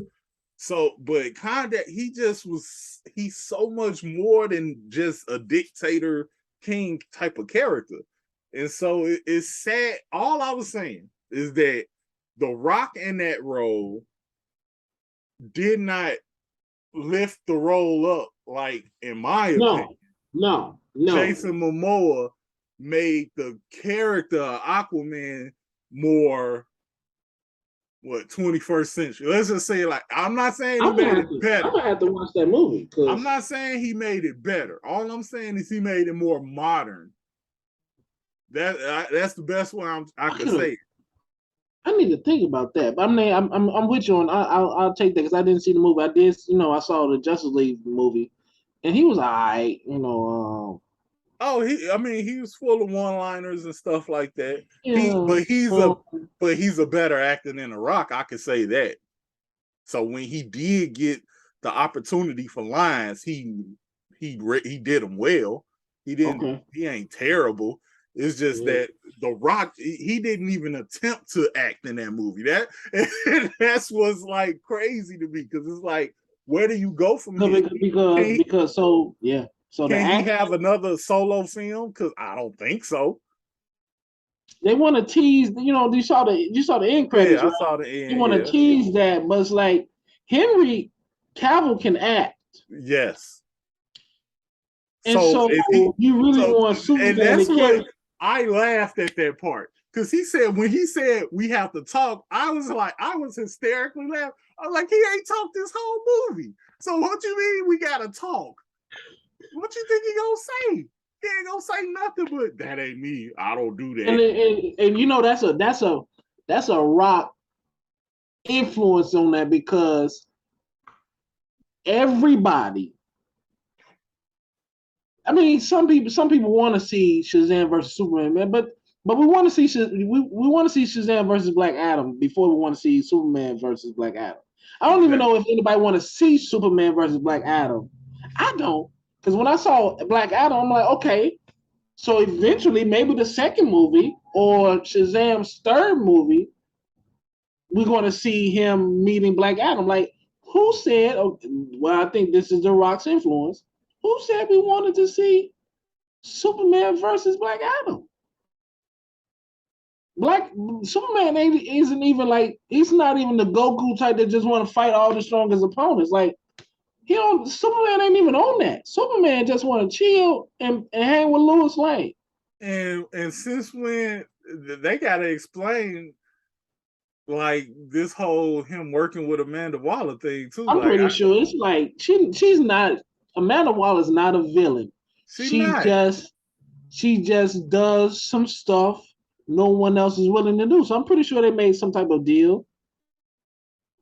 So, but Kondak, he's so much more than just a dictator king type of character. And so it's sad. All I was saying is that The Rock in that role did not lift the role up, like, in my opinion. No. Jason Momoa made the character of Aquaman more 21st century. Let's just say, like, I'm not saying he made it better. I'm gonna have to watch that movie. I'm not saying he made it better. All I'm saying is he made it more modern. That's the best way I can say it. I need to think about that. But I'm with you on. I'll take that because I didn't see the movie. I did, I saw the Justice League movie, and he was alright. He was full of one-liners and stuff like that. Yeah, but he's a better actor than The Rock. I could say that. So when he did get the opportunity for lines, he did them well. He didn't. Okay. He ain't terrible. It's just that The Rock, he didn't even attempt to act in that movie. That's what's like crazy to me, because it's like, where do you go from here? So can he have another solo film? Because I don't think so. They want to tease. You saw the end credits. Yeah, I saw the end. You want to tease that, but it's like Henry Cavill can act. Yes. And so you really want Superman? And that's what I laughed at that part, because when he said we have to talk, I was hysterically laughing. I was like, he ain't talked this whole movie. So what you mean we gotta talk? What you think he gonna say? He ain't gonna say nothing but that ain't me. I don't do that. And that's a Rock influence on that, because everybody. I mean, some people want to see Shazam versus Superman, man, but we want to see Shazam versus Black Adam before we want to see Superman versus Black Adam. I don't even know if anybody want to see Superman versus Black Adam. I don't, because when I saw Black Adam, I'm like, okay, so eventually maybe the second movie or Shazam's third movie, we're going to see him meeting Black Adam. Like, who said? I think this is The Rock's influence. Who said we wanted to see Superman versus Black Adam? Superman isn't even like, he's not even the Goku type that just want to fight all the strongest opponents. Like, Superman ain't even on that. Superman just want to chill and hang with Lois Lane. And since when they gotta explain, like, this whole him working with Amanda Waller thing too. I'm pretty sure it's like she's not. Amanda Waller's not a villain. She just does some stuff no one else is willing to do. So I'm pretty sure they made some type of deal.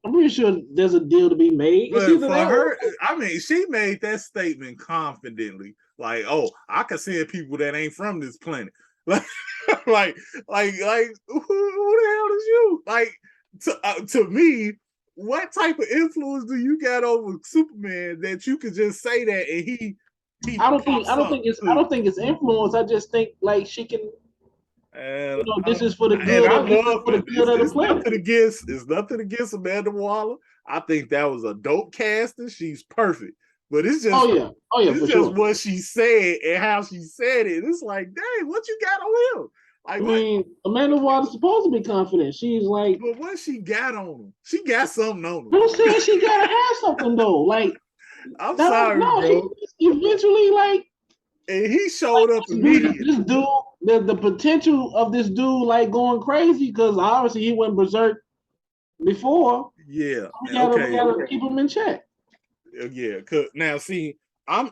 I'm pretty sure there's a deal to be made. But for her, I mean, she made that statement confidently. Like, oh, I can send people that ain't from this planet. Like who the hell is you? Like to me, what type of influence do you got over Superman that you could just say that and he I don't think it's influence. I just think like she can. And This is for the good. And I this is love for the it. good of the It's planet. nothing against Amanda Waller. I think that was a dope casting. She's perfect. But it's just it's just sure. what she said and how she said it. It's like, dang, what you got on him? Like, I mean, Amanda Waller's supposed to be confident. She's like, but what she got on him? She got something on him. I'm saying she gotta have something though. Like, I'm sorry, bro. Eventually, like, and he showed up immediately. This dude, the potential of this dude, like going crazy, because obviously he went berserk before. Yeah, we gotta keep him in check. Yeah, cause now see, I've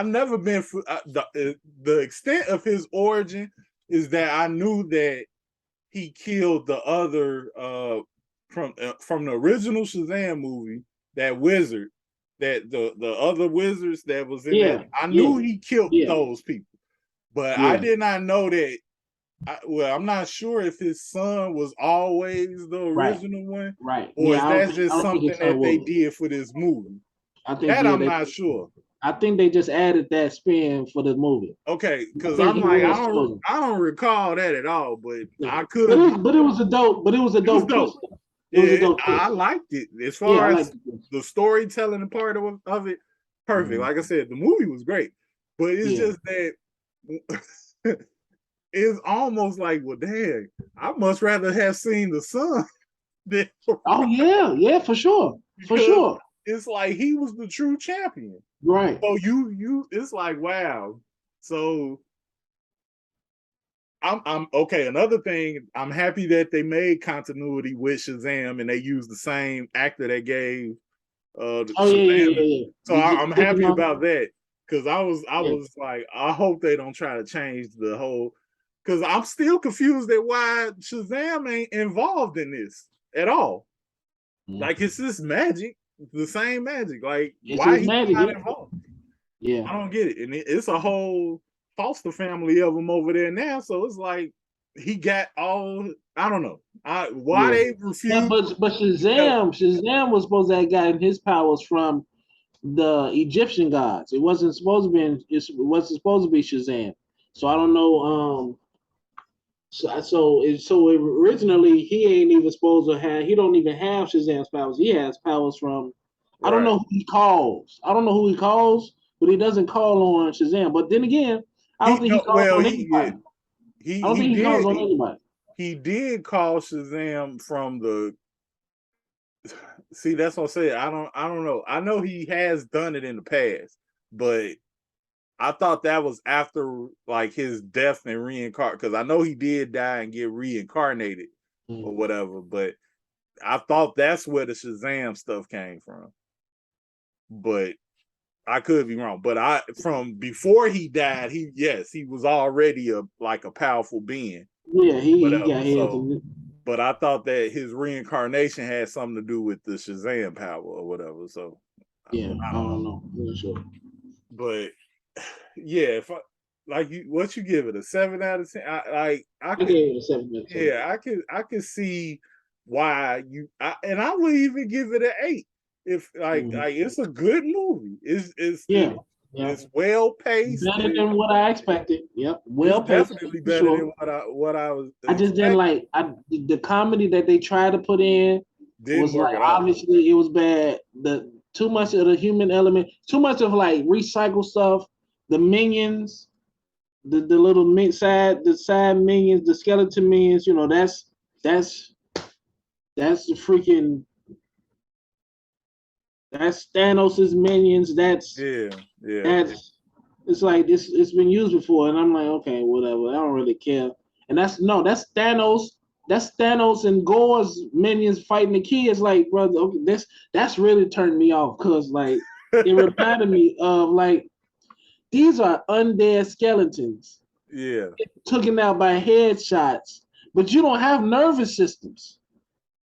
never been the extent of his origin is that I knew that he killed the other from the original Shazam movie, that wizard, that the other wizards that was in that. I knew he killed those people, but I did not know that. I'm not sure if his son was always the original one, right? Or is that just something that they did for this movie? I think that I'm not sure. I think they just added that spin for the movie. Okay, because I'm like, I don't recall that at all, but I could have. But it was a dope. It was a dope. I liked it as far as the storytelling part of it. Perfect. Like I said, the movie was great, but it's just that it's almost like, well, dang, I much rather have seen the son than. For sure, for sure. It's like he was the true champion, right? So you, it's like, wow. So I'm okay. Another thing, I'm happy that they made continuity with Shazam and they used the same actor that gave Shazam. So I'm happy about that, because I was like, I hope they don't try to change the whole, because I'm still confused at why Shazam ain't involved in this at all. Like, it's this magic, the same magic. Like, why he's not involved? Yeah, I don't get it. And it's a whole foster family of them over there now. So it's like he got all, I don't know. Why they refuse. But Shazam was supposed to have gotten his powers from the Egyptian gods. It wasn't supposed to be. It wasn't supposed to be Shazam. So I don't know. So originally he ain't even supposed to have. He don't even have Shazam's powers. He has powers from. Right. I don't know who he calls. But he doesn't call on Shazam. But then again, I don't think he calls on anybody. I don't think he calls on anybody. He did call Shazam from the. See, that's what I say. I don't know. I know he has done it in the past, but I thought that was after like his death and reincarnate, because I know he did die and get reincarnated or whatever. But I thought that's where the Shazam stuff came from. But I could be wrong, but from before he died, he was already a powerful being. Yeah, he got but I thought that his reincarnation had something to do with the Shazam power or whatever. So I don't know. I'm not sure. But yeah, if what you give it, a 7 out of 10? I gave it a 7 out of 10. Yeah, I could see why and I would even give it an 8. If like it's a good movie. It's well paced. Better than what I expected. Yep. Well paced. Definitely better than what I was I just didn't like the comedy that they tried to put in was like, obviously it was bad. Too much of the human element, too much of like recycled stuff, the minions, the little side minions, the skeleton minions, that's the freaking. That's Thanos' minions. It's like it's been used before, and I'm like, okay, whatever. I don't really care. And that's Thanos. That's Thanos and Gore's minions fighting the kids. Like, brother, okay, that's really turned me off, because like it reminded me of like these are undead skeletons. Yeah, taken out by headshots, but you don't have nervous systems,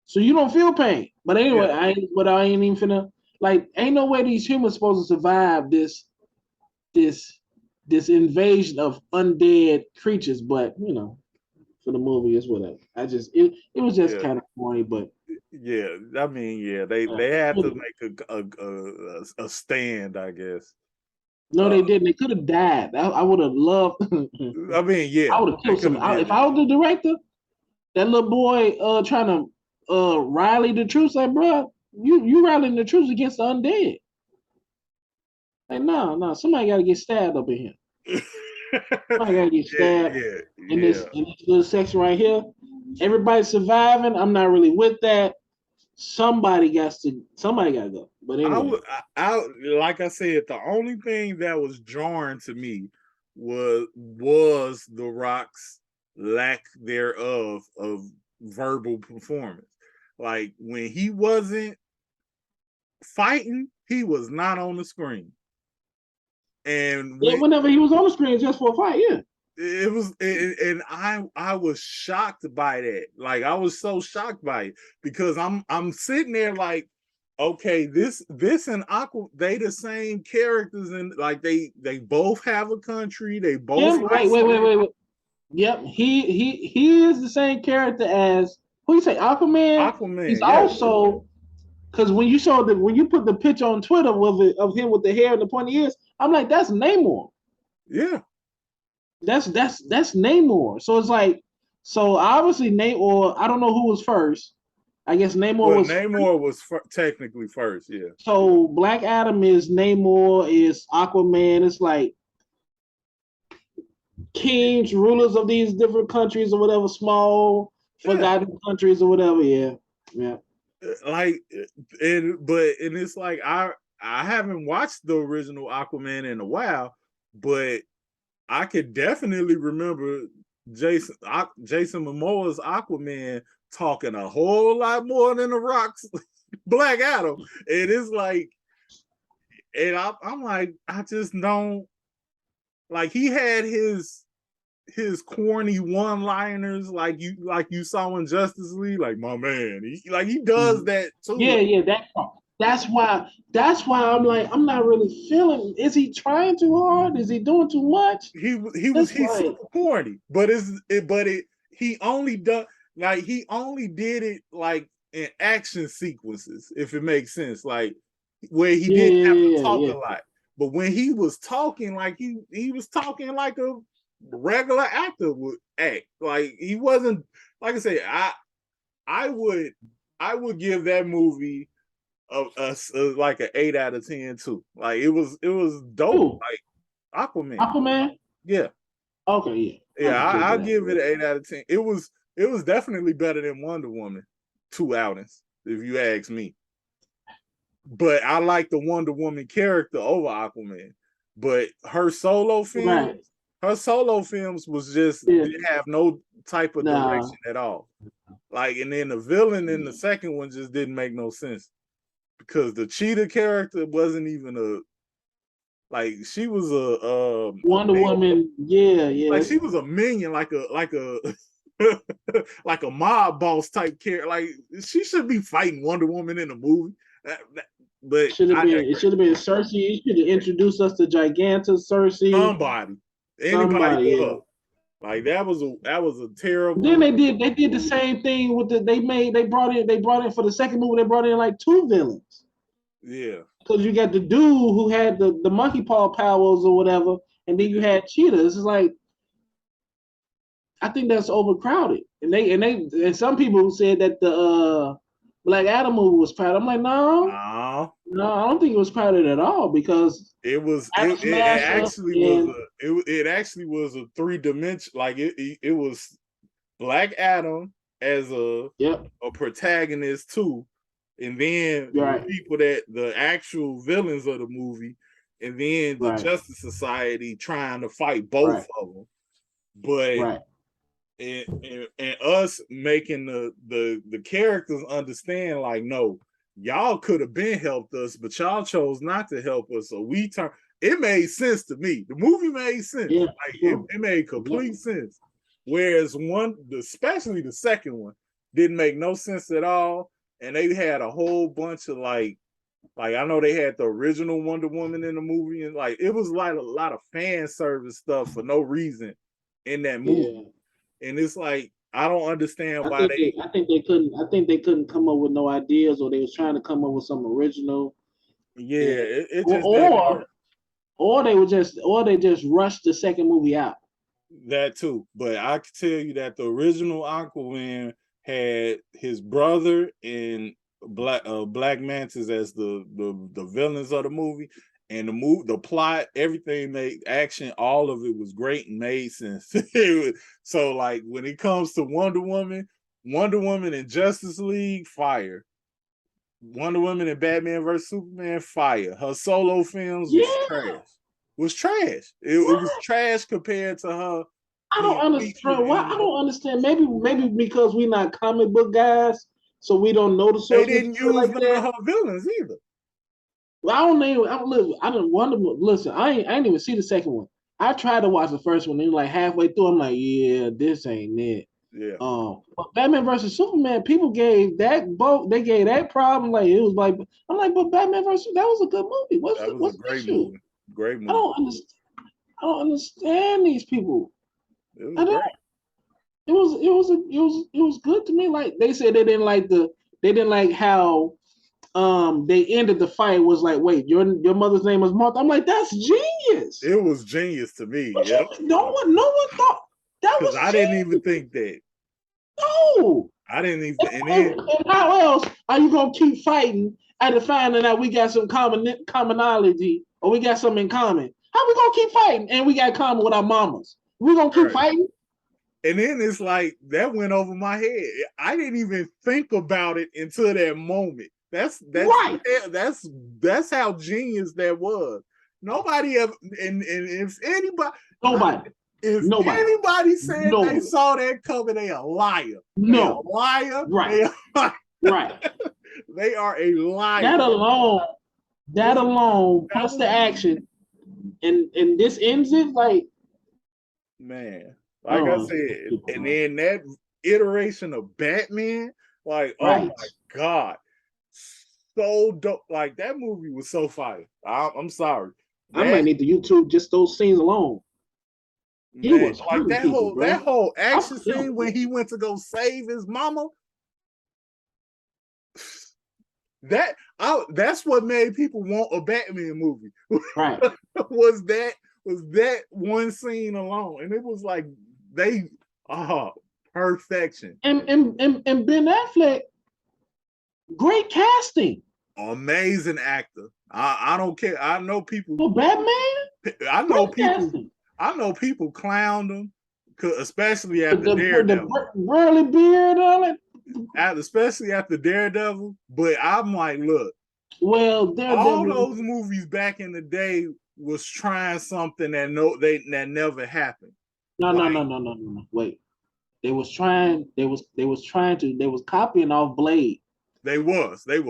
so you don't feel pain. But anyway, I ain't even finna. Like, ain't no way these humans supposed to survive this this invasion of undead creatures, but you know, for the movie it's whatever. It was just kind of corny, but yeah, I mean, they had to make a stand, I guess. No, they didn't. They could have died. I would have loved. I mean, yeah, I would have killed some. If I was the director, that little boy trying to rally the troops, like, bro, you rallying the troops against the undead. Like, no, somebody got to get stabbed up in here. Somebody got to get stabbed in this little section right here. Everybody's surviving. I'm not really with that. Somebody got to go. But anyway, I like I said, the only thing that was jarring to me was The Rock's lack thereof of verbal performance. Like when he wasn't fighting, he was not on the screen. And whenever he was on the screen, just for a fight, it was, and I was shocked by that. Like I was so shocked by it because I'm sitting there like, okay, this and Aqua, they the same characters, and like they both have a country. They both wait. Yep, he is the same character as who you say Aquaman. Aquaman. He's also because when you put the picture on Twitter of him with the hair and the pointy ears, I'm like, that's Namor. Yeah. That's Namor. So it's like, so obviously Namor. I don't know who was first. I guess Namor was technically first. Yeah. So Black Adam is Namor, is Aquaman. It's like kings, rulers of these different countries or whatever, small forgotten countries or whatever. Yeah. Like, and it's like I haven't watched the original Aquaman in a while, but I could definitely remember Jason Momoa's Aquaman talking a whole lot more than The Rock's Black Adam. And it's like, and I'm like, I just don't like, he had his corny one-liners like you saw in Justice League, like, my man, he does that too. Yeah, that part. That's why I'm like, I'm not really feeling. Is he trying too hard? Is he doing too much? He's super corny, but he only did it like in action sequences, if it makes sense, like where he didn't have to talk a lot. But when he was talking, like he was talking like a regular actor would act. Like he wasn't, like I say, I would give that movie like an 8 out of 10 too. Like it was dope. Ooh. Like Aquaman. Yeah. Okay. Yeah. I'll give it an 8 out of 10. It was definitely better than Wonder Woman 2 outings, if you ask me. But I like the Wonder Woman character over Aquaman. But her solo films, was just didn't have no type of direction at all. Like, and then the villain in the second one just didn't make no sense. Because the cheetah character wasn't even she was a Wonder Woman, like she was a minion, like a like a mob boss type character. Like she should be fighting Wonder Woman in a movie. But it should have been Cersei. You should have introduced us to Gigantus, Cersei. Anybody but her. Like that was a terrible. Then they did the same thing with they brought in for the second movie, they brought in like 2 villains. Yeah. Because you got the dude who had the monkey paw powers or whatever, and then you had cheetahs. It's like, I think that's overcrowded. And some people said that the Black Adam movie was crowded. I'm like, no, I don't think it was crowded at all, because it actually was a 3-dimension, like it was Black Adam as a protagonist too, and then the people that the actual villains of the movie, and then the Justice Society trying to fight both of them. But and us making the characters understand, like, no, y'all could have been helped us, but y'all chose not to help us, so we turn. It made sense to me. The movie made sense. It made complete sense. Whereas especially the second one, didn't make no sense at all, and they had a whole bunch of like Like I know they had the original Wonder Woman in the movie, and like it was like a lot of fan service stuff for no reason in that movie. Yeah. And it's like I don't understand why they. I think they couldn't come up with no ideas, or they was trying to come up with something original. Yeah, it just didn't work. Or they just rushed the second movie out. That too, but I can tell you that the original Aquaman had his brother and Black Mantis as the villains of the movie, and the plot, everything made action, all of it was great and made sense. So like when it comes to Wonder Woman and Justice League, fire. Wonder Woman and Batman vs Superman, fire. Her solo films was trash. It was trash compared to her. I don't understand why. I don't understand. Maybe because we're not comic book guys, so we don't know the source. They didn't use like none of her villains either. Well, I don't wonder. Listen, I ain't even see the second one. I tried to watch the first one, and like halfway through, I'm like, yeah, this ain't it. Yeah. But Batman versus Superman, people gave that problem like it was like. I'm like, but Batman versus that was a good movie. What's a great movie? Great movie. I don't understand these people. It was great. It was good to me. Like they said, they didn't like how they ended the fight. Was like, wait, your mother's name is Martha. I'm like, that's genius. It was genius to me. Yep. No one thought that was. I didn't even think that. No, I didn't even. And how else are you gonna keep fighting and finding out we got some commonality or we got something in common? How we gonna keep fighting and we got common with our mamas? We gonna keep fighting? And then it's like that went over my head. I didn't even think about it until that moment. That's right. That's how genius that was. Nobody ever, and if anybody. If anybody said they saw that coming, they a liar. No. They a liar. Right. Right. They are a liar. That alone plus the action. And this ends it like, man, like I said, and then that iteration of Batman, like, oh my God. So dope. Like that movie was so fire. I'm sorry. I might need to YouTube just those scenes alone. He was like that whole action scene when he went to go save his mama. That's what made people want a Batman movie. Right. was that one scene alone. And it was like perfection. And Ben Affleck, great casting. Amazing actor. I don't care. I know people. For Batman? I know people. Casting. I know people clowned him, especially after Daredevil. The burly beard on it. Especially after Daredevil. But I'm like, look. Well, all those movies back in the day was trying something that never happened. No. Wait. They was copying off Blade. They was. But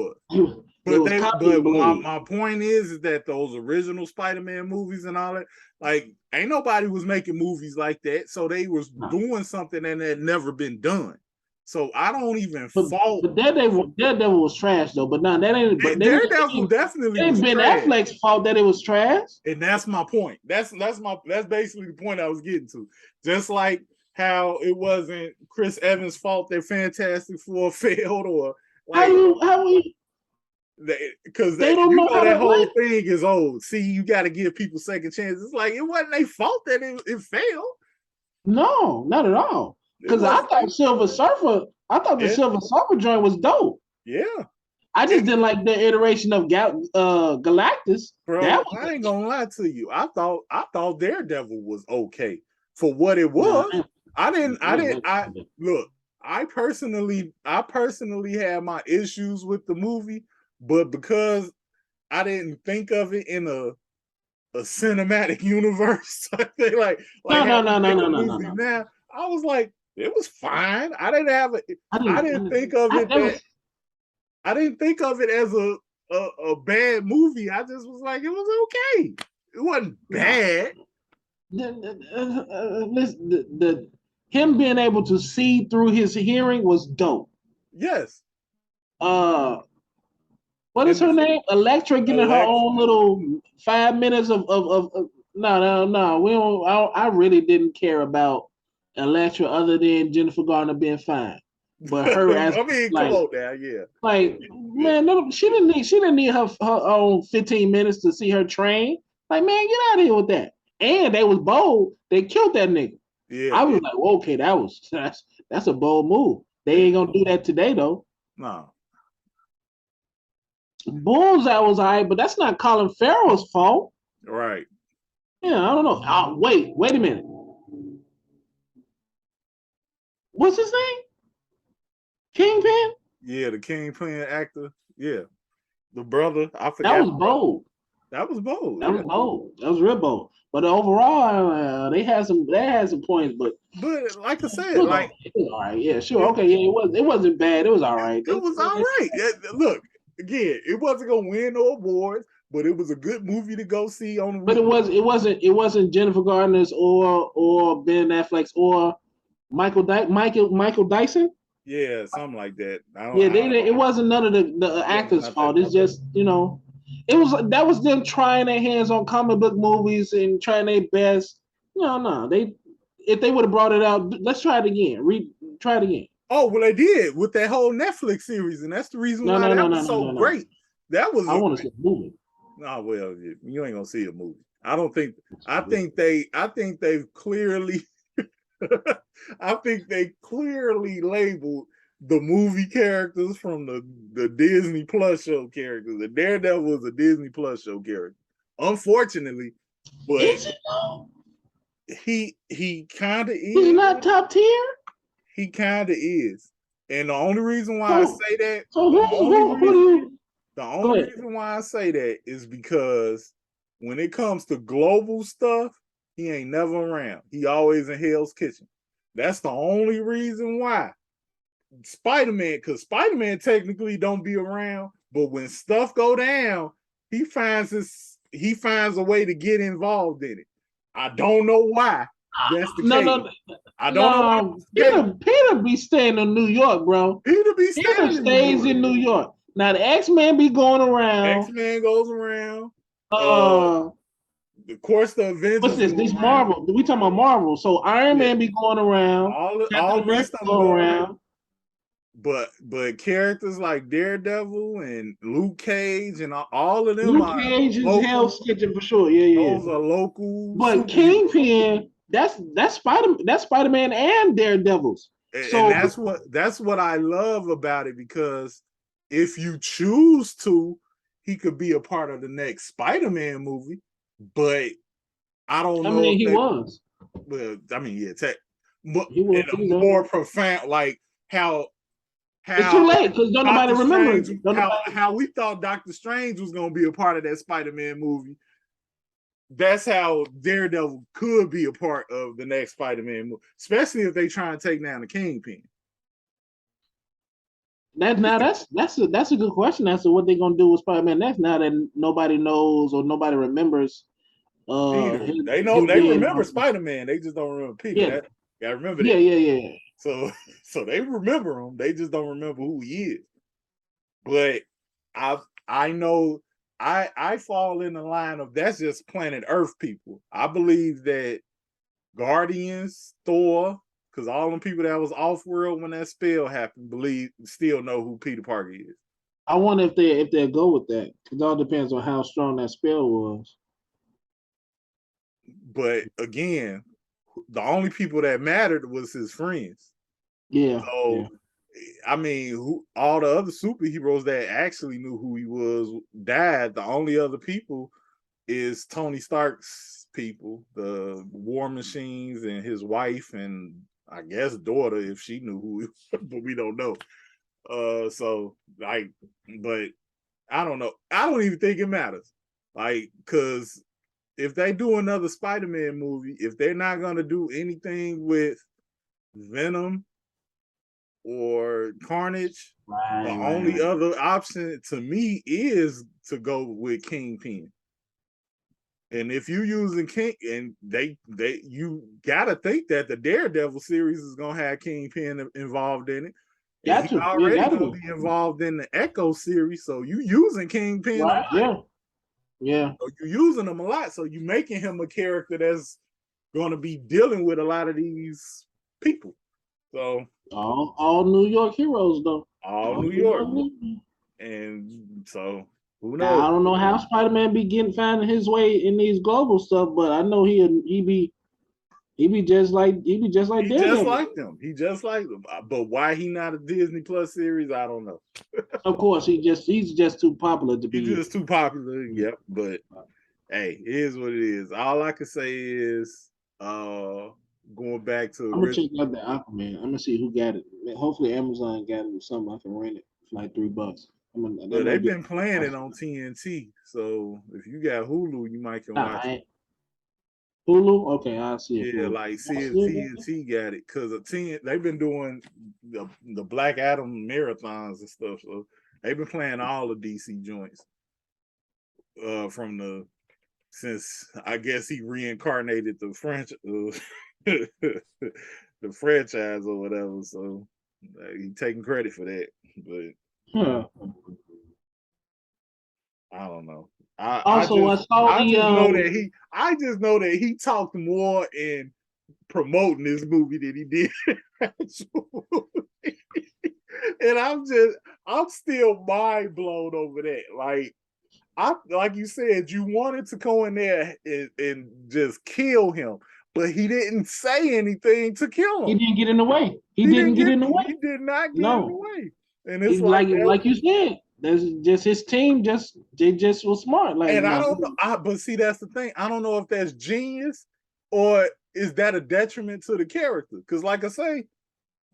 my point is that those original Spider-Man movies and all that, like, ain't nobody was making movies like that. So they was doing something that had never been done. So I don't even fault. But Daredevil was trash though. But no, that ain't. But Daredevil definitely was Ben Affleck's fault that it was trash. And that's my point. That's basically the point I was getting to. Just like how it wasn't Chris Evans' fault that Fantastic Four failed, or like because they don't know that whole thing is old. See, you got to give people second chances. It's like it wasn't their fault that it failed. No, not at all. Because I thought Silver Surfer. I thought the Silver Surfer joint was dope. Yeah. I just didn't like the iteration of Galactus. Bro, I ain't gonna lie to you. I thought Daredevil was okay for what it was. Look. I personally had my issues with the movie, but because I didn't think of it in a cinematic universe, I think like no. Now I was like, it was fine. I didn't think of it as a bad movie. I just was like, it was okay. It wasn't bad. Him being able to see through his hearing was dope. Yes. What What is her name? Electra getting her Alexa. own little 5 minutes of no. We don't. I really didn't care about Electra other than Jennifer Garner being fine, but her as I mean, like come on now, yeah. like man, no, she didn't need her own 15 minutes to see her train. Like man, get out of here with that. And they was bold. They killed that nigga. Yeah. I was like, well, okay, that's a bold move. They ain't gonna do that today though. No. Bullseye was all right, but that's not Colin Farrell's fault. Right. Yeah, I don't know. Wait a minute. What's his name? Kingpin? Yeah, the Kingpin actor. Yeah. The brother. I forgot. That was bold. That was bold. That was bold. That was real bold. But overall, they had some points, but like I said, it was all right. Yeah, sure. Okay, yeah, it wasn't bad. It was all right. It was all right. Look, again, it wasn't gonna win no awards, but it was a good movie to go see on the But it wasn't Jennifer Garner's or Ben Affleck's or Michael Dyson. Yeah, something like that. It wasn't none of the actors' fault. It's just that was them trying their hands on comic book movies and trying their best. No, if they would have brought it out, let's try it again. Try it again. Oh well, they did with that whole Netflix series, and that's the reason why that was so great. That was. I want to see a movie. No, well, you ain't gonna see a movie. I don't think. I think they've clearly. I think they clearly labeled the movie characters from the Disney Plus show characters. The Daredevil was a Disney Plus show character. Unfortunately, but is it though? He kind of is. He's not top tier. He kind of is, and the only reason why I say that. The only reason why I say that is because when it comes to global stuff, he ain't never around. He always in Hell's Kitchen. That's the only reason why. Spider-Man, because Spider-Man technically don't be around, but when stuff go down, he finds a way to get involved in it. I don't know why. That's the case. No. I don't know. Peter be staying in New York, bro. Peter stays in New York. Now the X-Men be going around. X-Men goes around. Of course, the Avengers. What's this? This Marvel. We talking about Marvel. So Iron Man be going around. All the rest of them go around. But characters like Daredevil and Luke Cage and all of them. Luke Cage is Hell's Kitchen for sure. Yeah. Those are local. But Kingpin, that's Spider-Man and Daredevils. And that's what I love about it, because if you choose to, he could be a part of the next Spider-Man movie. But I don't know. He was. Well, I mean, yeah, he was more profound, like how it's too late because nobody remembers. How we thought Doctor Strange was going to be a part of that Spider-Man movie. That's how Daredevil could be a part of the next Spider-Man movie, especially if they try and take down the Kingpin. That's a good question as to what they're gonna do with Spider-Man next. Now that nobody knows or nobody remembers. Peter. They remember Spider-Man. They just don't remember Peter. Yeah. Gotta remember that. Yeah. So they remember him. They just don't remember who he is. But I know I fall in the line of that's just planet Earth people. I believe that Guardians, Thor, because all them people that was off world when that spell happened still know who Peter Parker is. I wonder if they'll go with that, because it all depends on how strong that spell was. But again, the only people that mattered was his friends. Yeah. So, I mean, all the other superheroes that actually knew who he was died. The only other people is Tony Stark's people, the War Machines and his wife and I guess daughter, if she knew who he was, but we don't know. But I don't know. I don't even think it matters. Like, because if they do another Spider-Man movie, if they're not going to do anything with Venom or Carnage, the only other option to me is to go with Kingpin. And if you're using King, and you gotta think that the Daredevil series is gonna have Kingpin involved in it. And he already gonna be involved in the Echo series, so you using Kingpin a lot. Yeah. So you using him a lot, so you making him a character that's gonna be dealing with a lot of these people. So all New York heroes though. All New York. And so who knows? Now, I don't know how Spider-Man be finding his way in these global stuff, but I know he be just like Daredevil. He just like them. But why he not a Disney Plus series, I don't know. Of course, he's just too popular to be. He's just too popular. Yep. But hey, it is what it is. All I can say is going back to I'm gonna check out the Aquaman. I'm gonna see who got it. Hopefully Amazon got it or something. I can rent it for like $3. But they've been playing it on TNT. So if you got Hulu, you might can watch it. Hulu? Okay, I'll see it. Yeah, like TNT got it because they've been doing the Black Adam marathons and stuff. So they've been playing all the DC joints since I guess he reincarnated the the franchise or whatever. So he taking credit for that, but I don't know. I just know that he talked more in promoting this movie than he did. And I'm still mind blown over that. Like you said, you wanted to go in there and just kill him, but he didn't say anything to kill him. He didn't get in the way. He didn't get in the way. He did not get in the way. And it's like you said. That's just his team. They just was smart. And I don't know. But see, that's the thing. I don't know if that's genius or is that a detriment to the character? Because, like I say,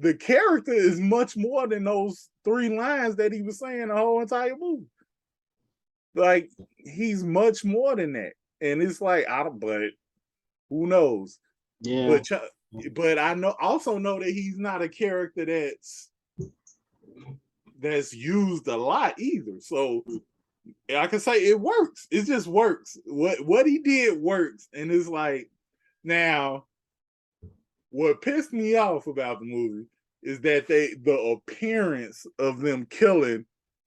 the character is much more than those 3 lines that he was saying the whole entire movie. Like he's much more than that, and it's like but who knows? Yeah. But I also know that he's not a character that's used a lot either. So I can say it works. It just works. What he did works. And it's like, now what pissed me off about the movie is that the appearance of them killing.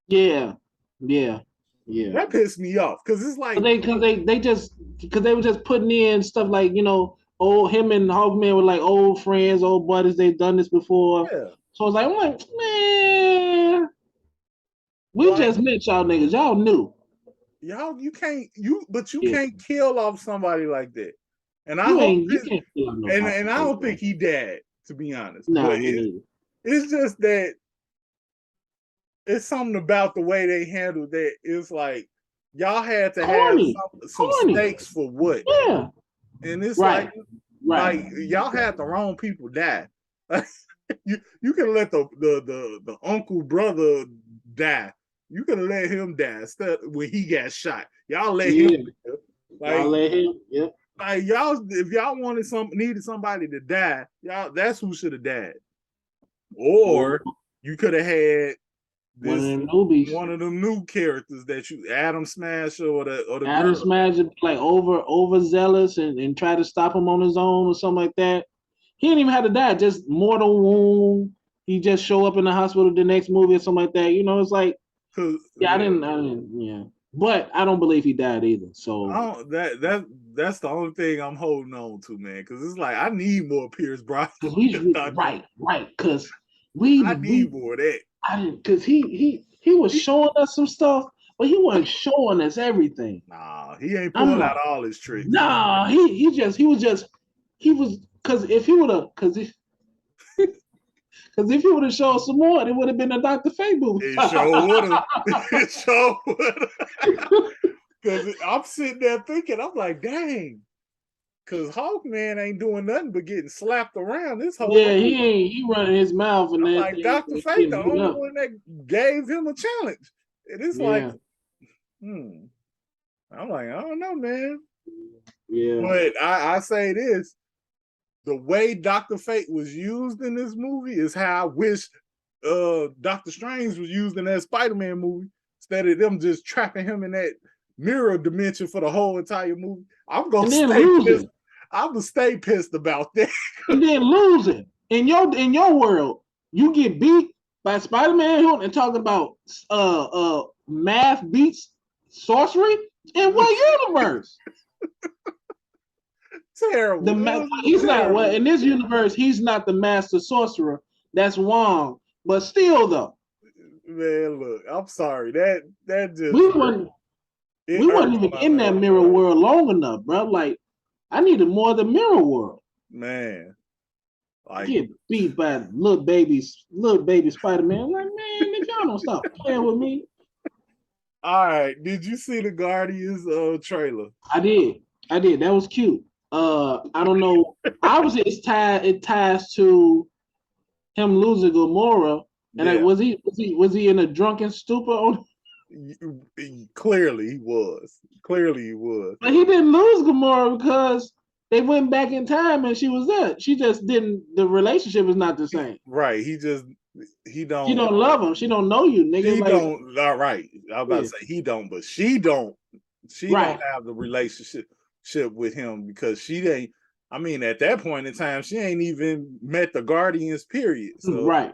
Yeah. That pissed me off. Cause it's like they were just putting in stuff like, him and Hawkman were like old friends, old buddies, they've done this before. Yeah. So I'm like, man, we just met y'all niggas. Y'all knew. You can't kill off somebody like that. And I don't think he died, to be honest. No, it's just that it's something about the way they handled that. It's like y'all had to have some stakes for what? Yeah. And it's like y'all had the wrong people die. You can let the uncle brother die. You can let him die when he got shot. Y'all let him. Y'all let him. Yep. Like if y'all needed somebody to die, that's who should have died. Or you could have had one of them new characters that Adam Smasher or the Adam Smasher, like overzealous and try to stop him on his own or something like that. He didn't even have to die, just mortal wound. He just show up in the hospital the next movie or something like that. It's like, I didn't. But I don't believe he died either. So that's the only thing I'm holding on to, man. Because it's like I need more Pierce Brosnan. Right. Because I need more of that. I didn't, because he was showing us some stuff, but he wasn't showing us everything. Nah, he ain't pulling out all his tricks. Nah, he was because if he would have shown some more, it would have been a Dr. Fate movie. It sure would have. Because I'm sitting there thinking, I'm like, dang. Because Hawkman ain't doing nothing but getting slapped around this whole movie. He running his mouth. And I'm like, Dr. Fate, the only one that gave him a challenge. And it's like, I'm like, I don't know, man. Yeah. But I say this. The way Dr. Fate was used in this movie is how I wish Doctor Strange was used in that Spider-Man movie instead of them just trapping him in that mirror dimension for the whole entire movie. I'm gonna stay pissed about that. And then losing in your world, you get beat by Spider-Man and talking about math beats sorcery? In what universe? Terrible. He's terrible. not, well, in this universe, he's not the master sorcerer. That's Wong. But still though. Man, look, I'm sorry. That just we wasn't even in that mirror world long enough, bro. Like, I needed more of the mirror world. Man. Like, get beat by little baby Spider-Man. I'm like, man, nigga, y'all don't stop playing with me. All right. Did you see the Guardians trailer? I did. That was cute. I don't know. Obviously, it ties to him losing Gamora. And like, was he in a drunken stupor? Clearly he was. But he didn't lose Gamora because they went back in time and she was there. She just didn't. The relationship is not the same. Right. He don't. She don't love him. She don't know you, nigga. He don't. All right. I was about to say he don't, but she don't. She don't have the relationship with him because she ain't. I mean, at that point in time, she ain't even met the Guardians. Period. So, right.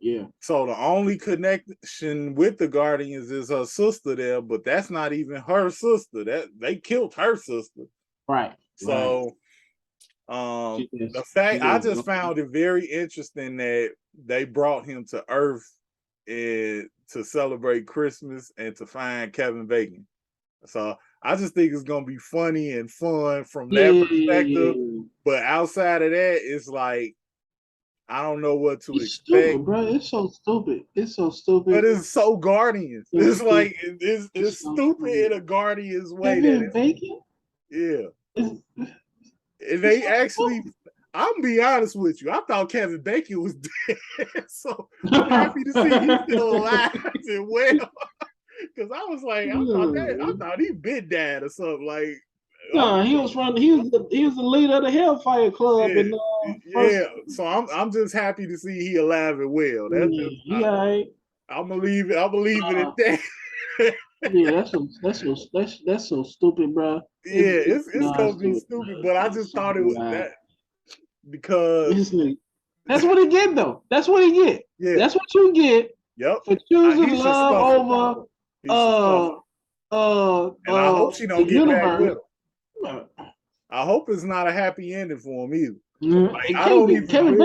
Yeah. So the only connection with the Guardians is her sister there, but that's not even her sister. That they killed her sister. Right. So, the fact I just found it very interesting that they brought him to Earth and to celebrate Christmas and to find Kevin Bacon. So I just think it's gonna be funny and fun from that perspective. Yeah. But outside of that, it's like I don't know what to expect, stupid, bro. It's so stupid. But it's so Guardians. It's like it's stupid in a Guardians way. Kevin Bacon? Yeah. And they actually, I'm be honest with you, I thought Kevin Bacon was dead. So I'm happy to see he's still alive and well. Because I was like, I thought he been dead or something. Like, no, he was the leader of the Hellfire Club. So I'm just happy to see he alive and well. I'm gonna leave it at that. Yeah, that's so stupid, bro. Yeah, it's gonna be stupid, but I just thought it was that because that's what he get though. That's what he get. Yeah, that's what you get. Yep. For choosing love over and I hope she don't get back with him. I hope it's not a happy ending for him either. Like, I don't even Kevin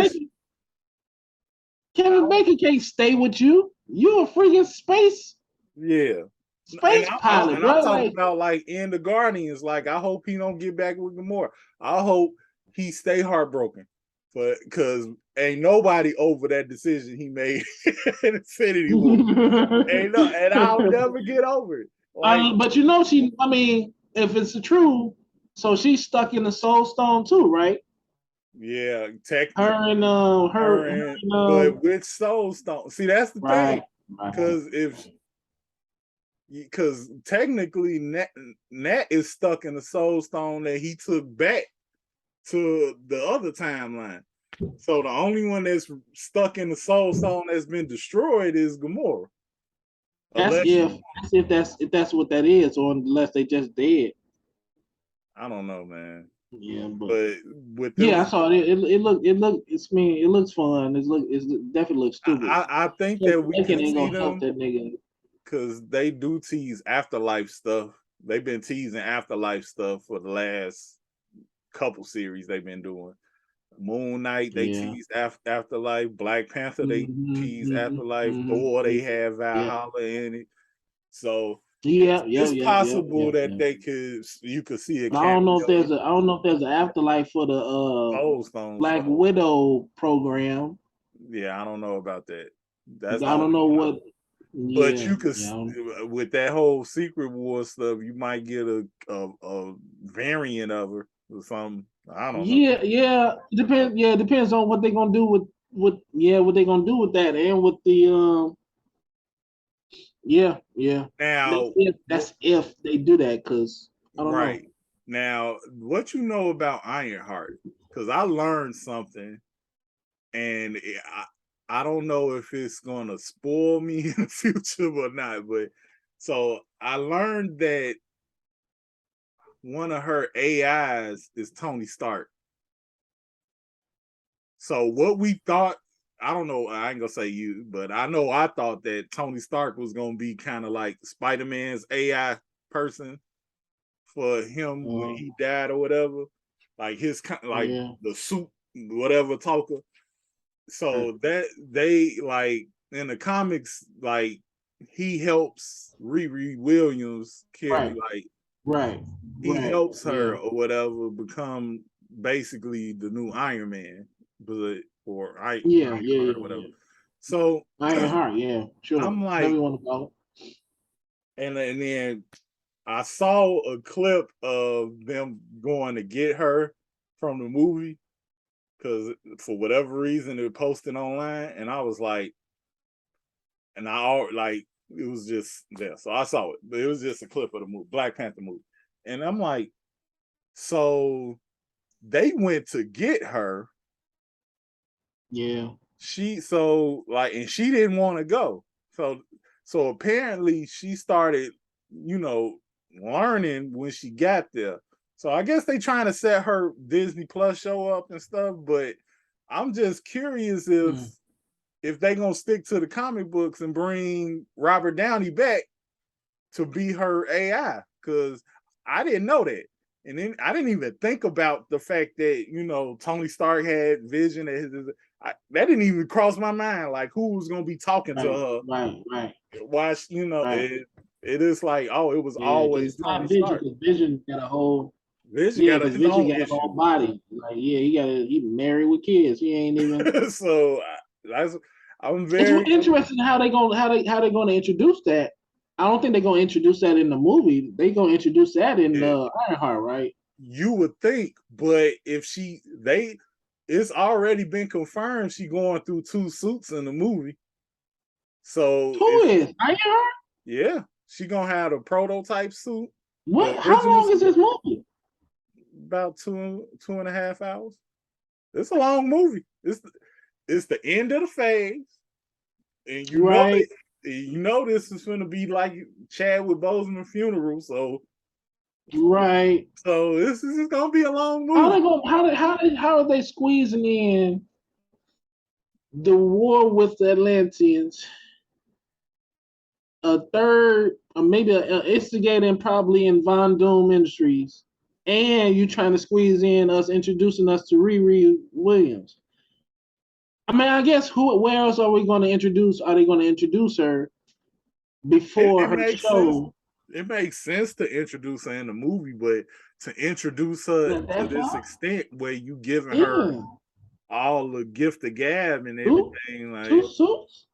Bacon can't stay with you. You a freaking space. Yeah. Space pilot. And I'm talking about like in the Guardians. Like, I hope he don't get back with Gamora. I hope he stay heartbroken. But because ain't nobody over that decision he made in Infinity War. And I'll never get over it. Like, but you know, if it's true, so she's stuck in the Soul Stone too, right? Yeah, technically. Her and but with Soul Stone. See, that's the thing. Because technically Nat is stuck in the Soul Stone that he took back to the other timeline. So the only one that's stuck in the Soul Stone that's been destroyed is Gamora. If that's what that is, or unless they just dead. I don't know, man. Yeah, but with I saw it. It looks fun. It definitely looks stupid. I think that we can see them because they do tease afterlife stuff. They've been teasing afterlife stuff for the last couple series they've been doing. Moon Knight, they teased afterlife. Black Panther, they teased afterlife. Thor, they have Valhalla in it. So it's possible that you could see it. I don't know if there's an afterlife for the Black Widow program. Yeah, I don't know about that. I don't know what. But you could, with that whole Secret War stuff, you might get a variant of her or something. I don't know. Yeah. It depends on what they're gonna do with what they're gonna do with that and with the Now that's if they do that, because I don't know. Now, what you know about Ironheart? Because I learned something, and I don't know if it's gonna spoil me in the future or not. But so I learned that one of her AIs is Tony Stark. So what we thought I don't know. I ain't gonna say you, but I know I thought that Tony Stark was gonna be kind of like Spider-Man's AI person for him when he died or whatever, like his the suit, whatever talker. So that they like in the comics, like he helps Riri Williams carry he helps her or whatever become basically the new Iron Man, but or Ironheart or whatever. So Ironheart, sure. I'm like, and then I saw a clip of them going to get her from the movie because for whatever reason they were posting online, and I was like, and I like it was just there, so I saw it, but it was just a clip of the movie, Black Panther movie, and I'm like, so they went to get her. Yeah. And she didn't want to go. So apparently she started, learning when she got there. So I guess they trying to set her Disney Plus show up and stuff, but I'm just curious if they gonna stick to the comic books and bring Robert Downey back to be her AI, because I didn't know that. And then I didn't even think about the fact that, Tony Stark had Vision. That didn't even cross my mind. Like, who was going to be talking to her? Right. Why, it is like, it was always Tony Stark. Vision got a whole... Vision got his own got a whole body. Like, he married with kids. He ain't even... So, I'm very... It's interesting how they going to introduce that. I don't think they're going to introduce that in the movie. They're going to introduce that in Ironheart, right? You would think, but if it's already been confirmed she going through 2 suits in the movie. So who is Ironheart? Yeah, she gonna have a prototype suit. What? How long is this movie? About 2.5 hours. It's a long movie. It's the end of the phase, and you know this is going to be like Chadwick Boseman funeral, so right. So this is going to be a long movie. How are they squeezing in the war with the Atlanteans? A third, or maybe an instigating probably in Von Doom Industries, and you trying to squeeze in us introducing us to Riri Williams. I mean, I guess where else are we going to introduce? Are they going to introduce her before her show? It makes sense to introduce her in the movie, but to introduce her to this extent where you giving her all the gift of gab and everything, like 2 suits.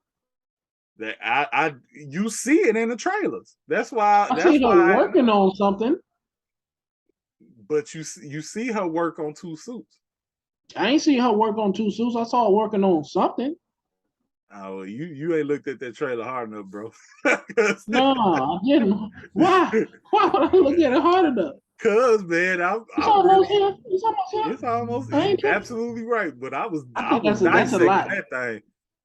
That you see it in the trailers. That's why I see her working on something. But you see her work on 2 suits. I ain't seen her work on 2 suits. I saw her working on something. Oh, you ain't looked at that trailer hard enough, bro. No, I didn't. Why? Why would I look at it hard enough? Cause man, it's almost here. You're absolutely right. But I was dissecting that thing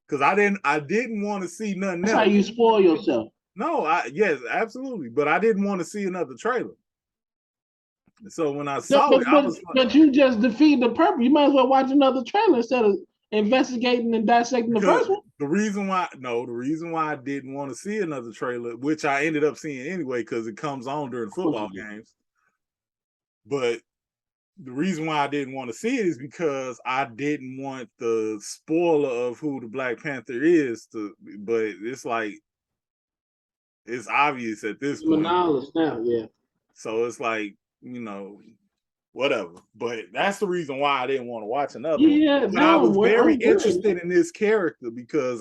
because I didn't want to see nothing else. That's how you spoil yourself. No, yes, absolutely. But I didn't want to see another trailer. So when I saw it, I was like, but you just defeated the purpose. You might as well watch another trailer instead of investigating and dissecting the first one. The reason why I didn't want to see another trailer, which I ended up seeing anyway, because it comes on during football games. But the reason why I didn't want to see it is because I didn't want the spoiler of who the Black Panther is but it's like it's obvious at this point. Knowledge now, yeah. So it's like, whatever. But that's the reason why I didn't want to watch another one. But I was very interested in this character because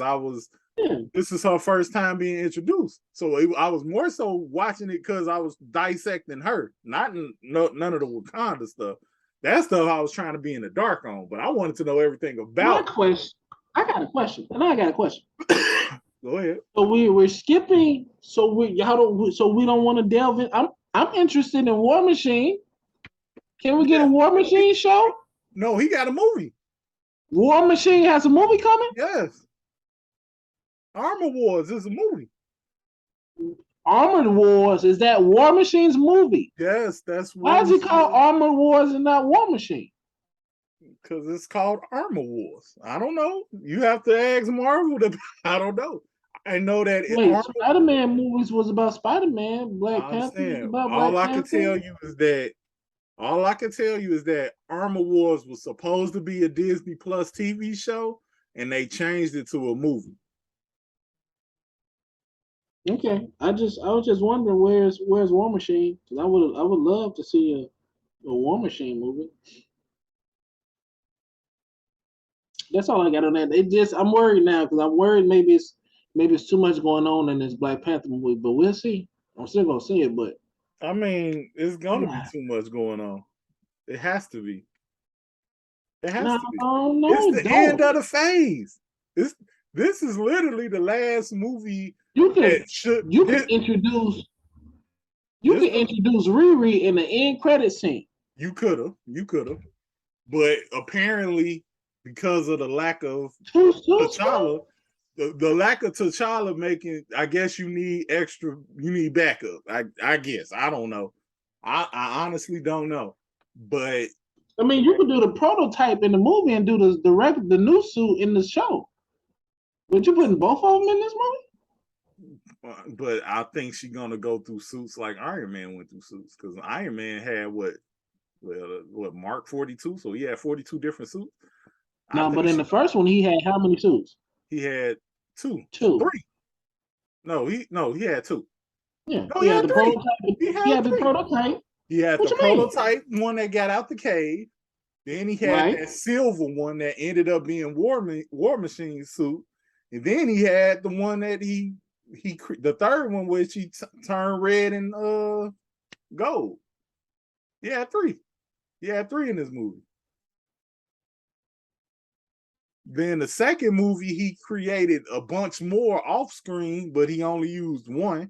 this is her first time being introduced. So I was more so watching it because I was dissecting her, not none of the Wakanda stuff. That stuff I was trying to be in the dark on, but I wanted to know everything about. I got a question. Go ahead. So we're skipping. So we don't want to delve in. I'm interested in War Machine. Can we get a War Machine show? No, he got a movie. War Machine has a movie coming? Yes. Armor Wars is a movie. Armored Wars, is that War Machine's movie? Yes, that's why is it called Armored Wars and not War Machine? Because it's called Armor Wars. I don't know. You have to ask Marvel. I don't know. I know that Wait, Spider-Man movies was about Spider-Man. Black Panther was about all Black I can Panther. All I can tell you is that Armor Wars was supposed to be a Disney Plus TV show, and they changed it to a movie. Okay, I was just wondering where's War Machine, because I would love to see a War Machine movie. That's all I got on that. I'm worried now because I'm worried maybe it's too much going on in this Black Panther movie, but we'll see. I'm still gonna see it, but I mean, it's gonna be too much going on. It has to be. It has to be. It's the end of the phase. This is literally the last movie. You can introduce Riri in the end credit scene. You could have, but apparently because of the lack of T'Challa, the lack of T'Challa making, I guess you need backup. I guess I don't know. I honestly don't know, but I mean, you could do the prototype in the movie and do the new suit in the show. Would you putting both of them in this movie? But I think she's gonna go through suits like Iron Man went through suits, because Iron Man had what Mark 42, so he had 42 different suits. No, but in the first one, he had how many suits? He had two. Three. No, he had two. Yeah, no, he had the prototype. He had the prototype. He had the prototype one that got out the cave. Then he had that silver one that ended up being War Machine suit. And then he had the one that the third one, which he turned red and gold. He had three. He had three in this movie. Then the second movie, he created a bunch more off screen, but he only used one.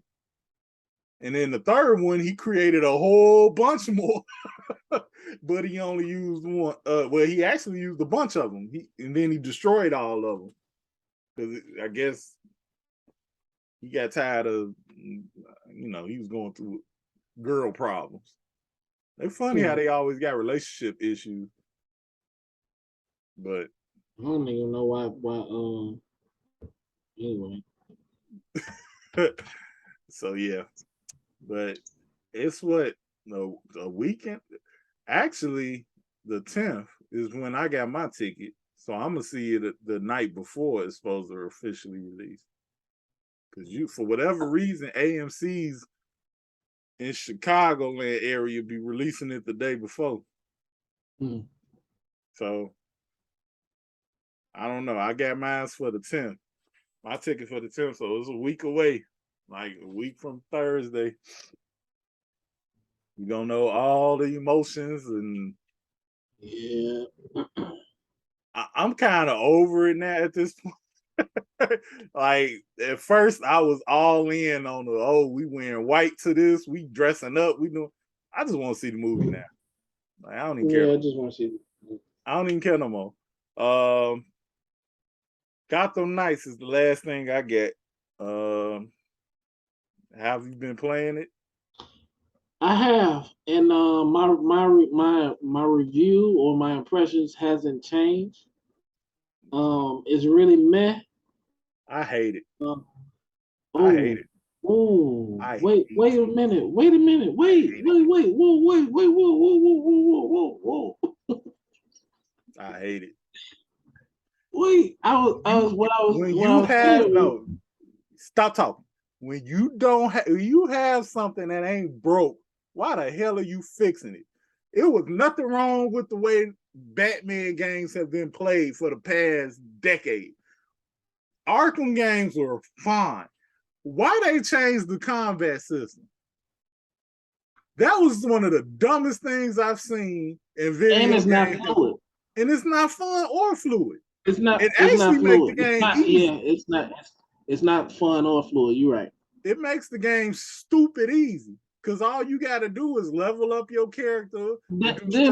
And then the third one, he created a whole bunch more, but he only used one. Well, he actually used a bunch of them. And then he destroyed all of them. Because I guess he got tired of, he was going through girl problems. It's funny how they always got relationship issues. But I don't even know why anyway. So yeah. But it's a weekend. Actually, the 10th is when I got my ticket. So I'm gonna see it the night before it's supposed to officially release. Because for whatever reason, AMC's in Chicagoland area be releasing it the day before. So I don't know. I got mine for the 10th. My ticket for the 10th, so it's a week away. Like a week from Thursday. You're gonna know all the emotions, and I'm kind of over it now at this point. Like at first I was all in on we wearing white to this, we dressing up, I just want to see the movie now. Like, I don't even care. I just want to see it. I don't even care no more. Gotham Knights is the last thing I get. Have you been playing it? I have, and my review or my impressions hasn't changed. It's really meh. I hate it. I hate it. Oh, wait a minute. Wait, whoa. I hate it. Wait, stop talking. When you have something that ain't broke, why the hell are you fixing it? It was nothing wrong with the way Batman games have been played for the past decade. Arkham games were fine. Why they changed the combat system? That was one of the dumbest things I've seen in video games. And it's not fluid. And it's not fun or fluid. It's not. It actually not fluid. Make the game easy. Yeah, it's not. It's not fun or fluid. You're right. It makes the game stupid easy because all you got to do is level up your character. The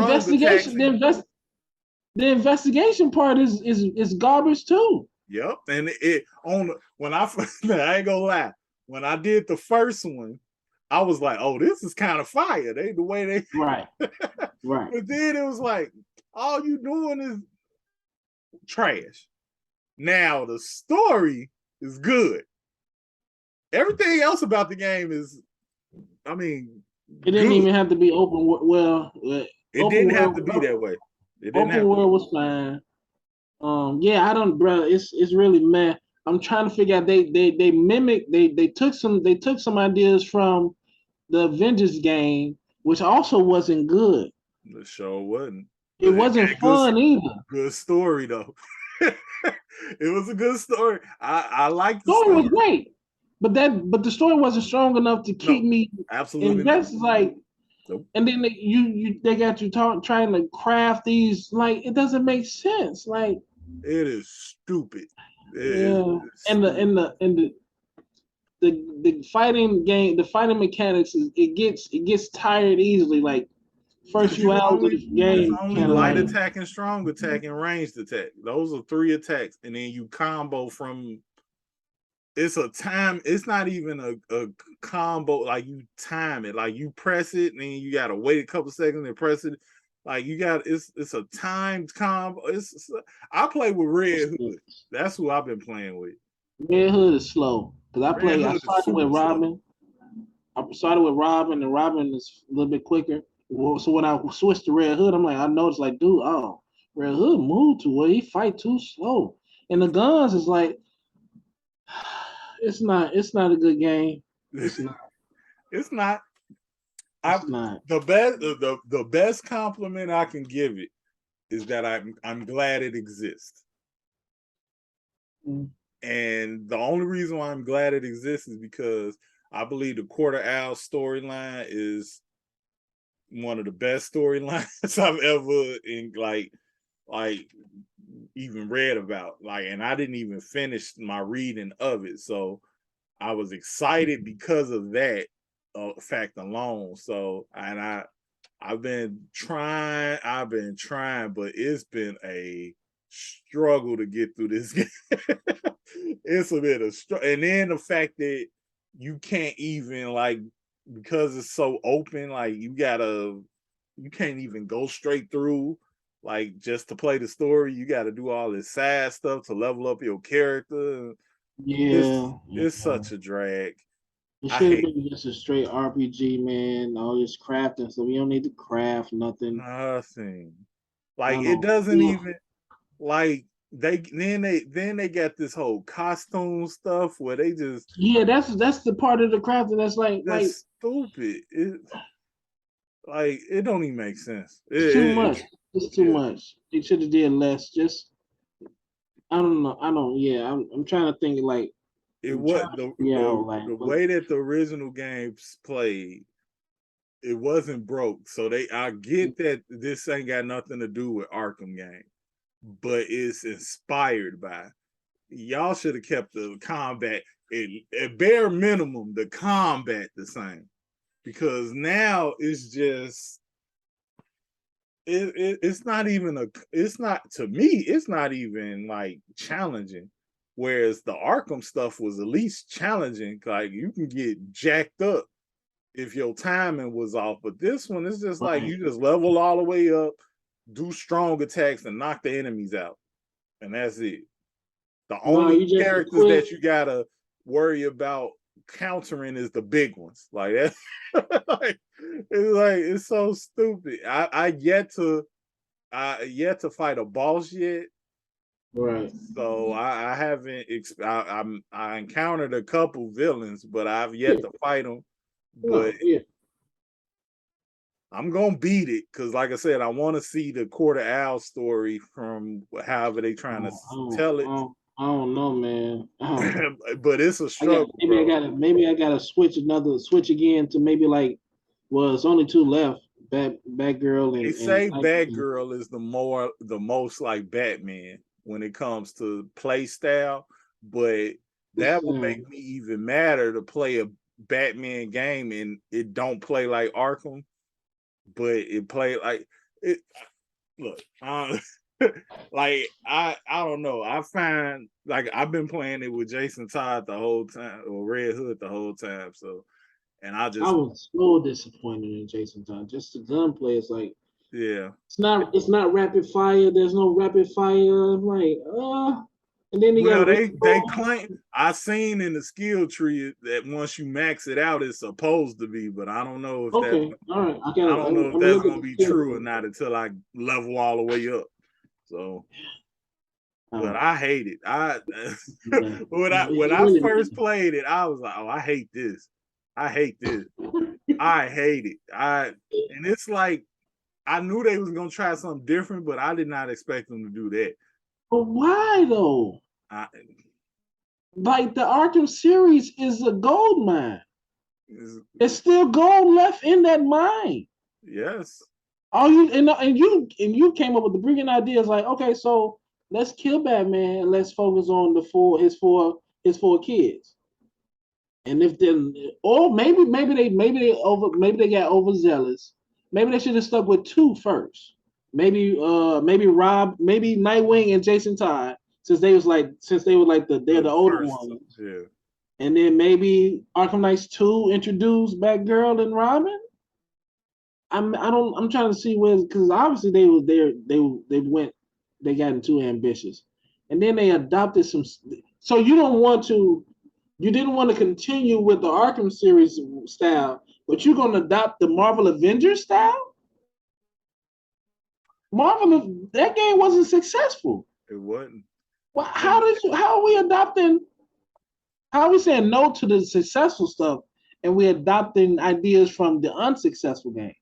investigation part is garbage too. Yep, and I ain't gonna lie, when I did the first one, I was like, "Oh, this is kind of fire." The way they right. But then it was like, all you doing is trash. Now the story is good. Everything else about the game is, I mean, it didn't even have to be open. Well, it didn't have to be that way. It didn't open world was fine. Yeah, I don't, bro. It's really meh. I'm trying to figure out. They mimic. They took some ideas from the Avengers game, which also wasn't good. The show wasn't. It wasn't fun either. Good story though. It was a good story. I liked the story was great, but the story wasn't strong enough to keep me absolutely invested. Like, nope. And then they got you trying to craft these, like, it doesn't make sense. Like, it is stupid. The fighting game, the fighting mechanics it gets tired easily. Like, first few hours of the game, it's only light attack and strong attack and ranged attack. Those are 3 attacks, and then you combo from. It's a time. It's not even a combo. Like, you time it. Like, you press it, and then you gotta wait a couple seconds and press it. Like, you got it's a timed combo. I play with Red Hood. That's who I've been playing with. Red Hood is slow because I started with Robin. I started with Robin, and Robin is a little bit quicker. So when I switched to Red Hood, I'm like, I noticed, like, dude, Red Hood moved too well. He fight too slow, and the guns is like, it's not a good game. It's not. It's not. It's not. The best compliment I can give it is that I'm glad it exists. And the only reason why I'm glad it exists is because I believe the Quarter Owl storyline is one of the best storylines I've ever even read about. Like, and I didn't even finish my reading of it, so I was excited because of that fact alone. So, and I've been trying, but it's been a struggle to get through this game. It's a bit of struggle, and then the fact that you can't even, like, because it's so open, like, you can't even go straight through, like, just to play the story. You got to do all this side stuff to level up your character. Yeah, it's such a drag. It should have been just a straight RPG, man. All this crafting, so we don't need to craft nothing. Nothing. Like, it doesn't even, like, they got this whole costume stuff where they just that's the part of the crafting that's like stupid. It don't even make sense. It's too much. It's too much. They should have did less. Just I don't know. Yeah, I'm trying to think, like, it was the way that the original games played. It wasn't broke, so I get that this ain't got nothing to do with Arkham game, but it's inspired by. Y'all should have kept the combat at bare minimum, the combat the same, because now it's just it's not even it's not even like challenging. Whereas the Arkham stuff was at least challenging. Like, you can get jacked up if your timing was off. But this one is just like, you just level all the way up, do strong attacks, and knock the enemies out. And that's it. The only characters that you gotta worry about countering is the big ones. Like, that. It's so stupid. I yet to fight a boss yet. Right. So I haven't. I encountered a couple villains, but I've yet to fight them. But I'm gonna beat it because, like I said, I want to see the Quarter Owl story from however they trying to tell it. I don't know, man. But it's a struggle. Maybe I gotta switch again to maybe, like, well, it's only 2 left. Batgirl and they say Batgirl is the most like Batman when it comes to play style, but that would make me even madder to play a Batman game and it don't play like Arkham, but it play like it. Look, like I don't know. I find, like, I've been playing it with Jason Todd the whole time, or Red Hood the whole time. So, and I was so disappointed in Jason Todd. Just the gunplay is like, Yeah. It's not rapid fire. There's no rapid fire. I'm like, and then Well, they claim I seen in the skill tree that once you max it out, it's supposed to be, but I don't know if okay, all right. I don't know if that's gonna be true or not until I level all the way up. So, but I hate it. When I first played it, I was like, oh, I hate this. I hate this. I hate it. And it's like I knew they was gonna try something different, but I did not expect them to do that. But why though? Like the Arkham series is a gold mine. There's still gold left in that mine. Yes. You came up with the brilliant ideas like, okay, so let's kill Batman and let's focus on his four kids. And if then, or maybe they got overzealous. Maybe they should have stuck with 2 first. Maybe Nightwing and Jason Todd, since they were like they're the older ones. Yeah. And then maybe Arkham Knights 2 introduced Batgirl and Robin. I'm trying to see because obviously they got too ambitious. And then they adopted some, so you didn't want to continue with the Arkham series style, but you're going to adopt the Marvel Avengers style? That game wasn't successful. It wasn't. Well, how are we saying no to the successful stuff and we adopting ideas from the unsuccessful game?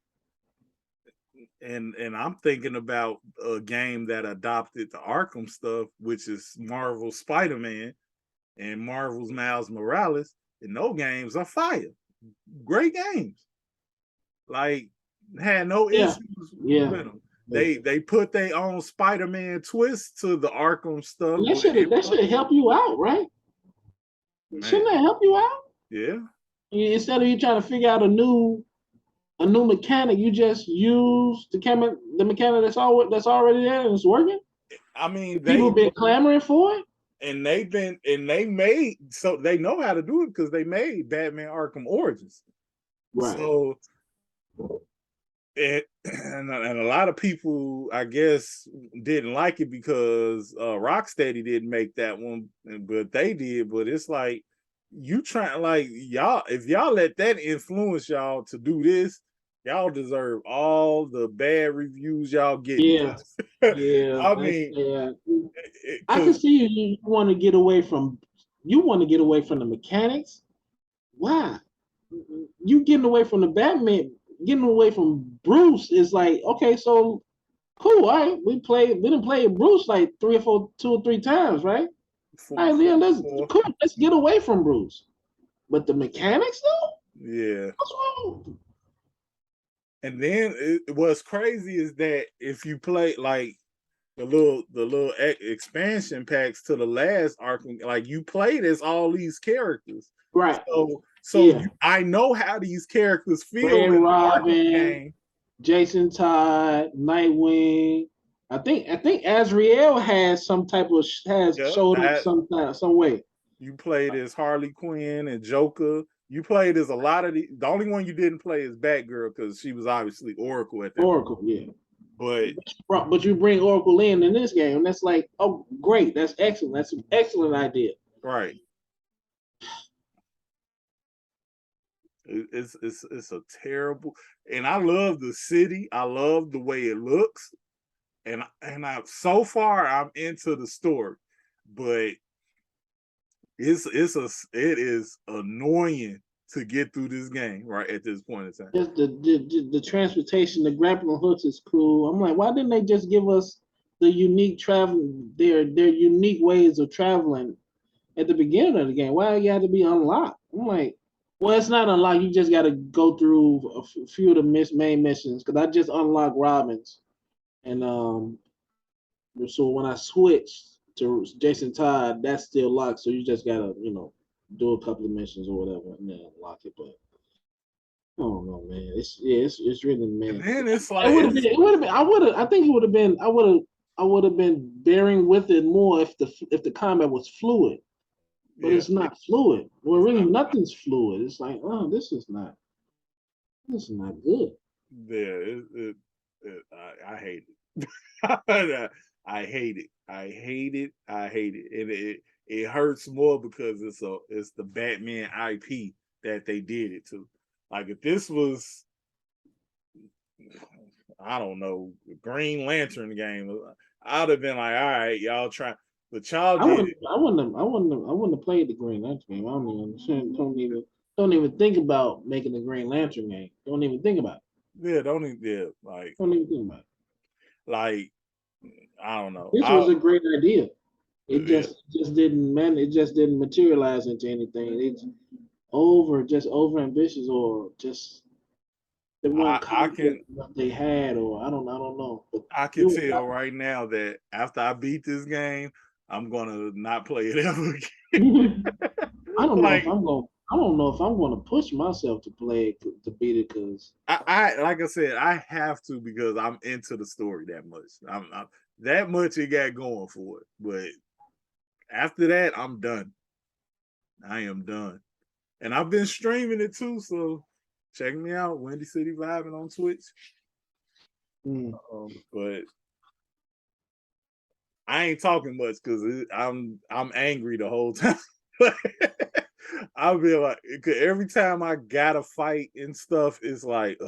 And I'm thinking about a game that adopted the Arkham stuff, which is Marvel's Spider-Man and Marvel's Miles Morales, and those games are fire. Great games. Like, had no issues with them. They put their own Spider-Man twist to the Arkham stuff. That should help you out, right? Man. Shouldn't that help you out? Yeah. Instead of you trying to figure out a new mechanic, you just use the mechanic that's already there and it's working. I mean, people been clamoring for it. And they made, so they know how to do it because they made Batman Arkham Origins. Right. So, and a lot of people, I guess, didn't like it because Rocksteady didn't make that one, but they did. But it's like, you trying, like, y'all, if y'all let that influence y'all to do this, y'all deserve all the bad reviews y'all get. Yeah. I mean, I can see you want to get away from the mechanics. Why? You getting away from the Batman, getting away from Bruce is like, okay, so cool, all right. We didn't play Bruce like 2 or 3 times, right? All right, Leon, let's get away from Bruce. But the mechanics though? Yeah. What's wrong? And then what's crazy is that if you play like the little expansion packs to the last Arkham, like you played as all these characters, right? So I know how these characters feel in the Arkham game. Jason Todd, Nightwing. I think Azrael has showed up some way. You played as Harley Quinn and Joker. You played as a lot of the only one you didn't play is Batgirl because she was obviously Oracle at that point. Yeah. But you bring Oracle in this game, and that's like, oh, great, that's excellent. That's an excellent idea. Right. It's a terrible, and I love the city. I love the way it looks, and so far I'm into the story, but it is annoying to get through this game right at this point in time. Just the transportation, the grappling hooks is cool. I'm like, why didn't they just give us the unique their unique ways of traveling at the beginning of the game? Why you had to be unlocked? I'm like, well, it's not unlocked. You just got to go through a few of the main missions because I just unlocked Robin's, and so when I switched to Jason Todd, that's still locked. So you just gotta, do a couple of missions or whatever and then unlock it. But I don't know, man. It's really, man. And then it's like I think it would have been bearing with it more if the combat was fluid. But it's not fluid. Well, really, nothing's fluid. It's like, oh, this is not good. Yeah, I hate it. I hate it. I hate it. I hate it. And it hurts more because it's the Batman IP that they did it to. Like if this was, I don't know, Green Lantern game, I'd have been like, all right, y'all try, but y'all did it. I wouldn't have played the Green Lantern game. I don't even understand. Don't even think about making the Green Lantern game. Don't even think about it. Yeah, don't even. Yeah, like, Don't even think about it. like, I don't know. This was a great idea. It Yeah. just didn't It just didn't materialize into anything. It's just over ambitious, or just they weren't confident what they had, or I don't know. But I can tell right now that after I beat this game, I'm gonna not play it ever again. I don't know if I'm gonna push myself to play it, to beat it, because I like I said, I have to because I'm into the story that much. I'm that much it got going for it. But after that, I'm done. I am done. And I've been streaming it too, so check me out, WindyCityVibin on Twitch. But I ain't talking much because I'm angry the whole time. I'll be like, every time I gotta fight and stuff, it's like,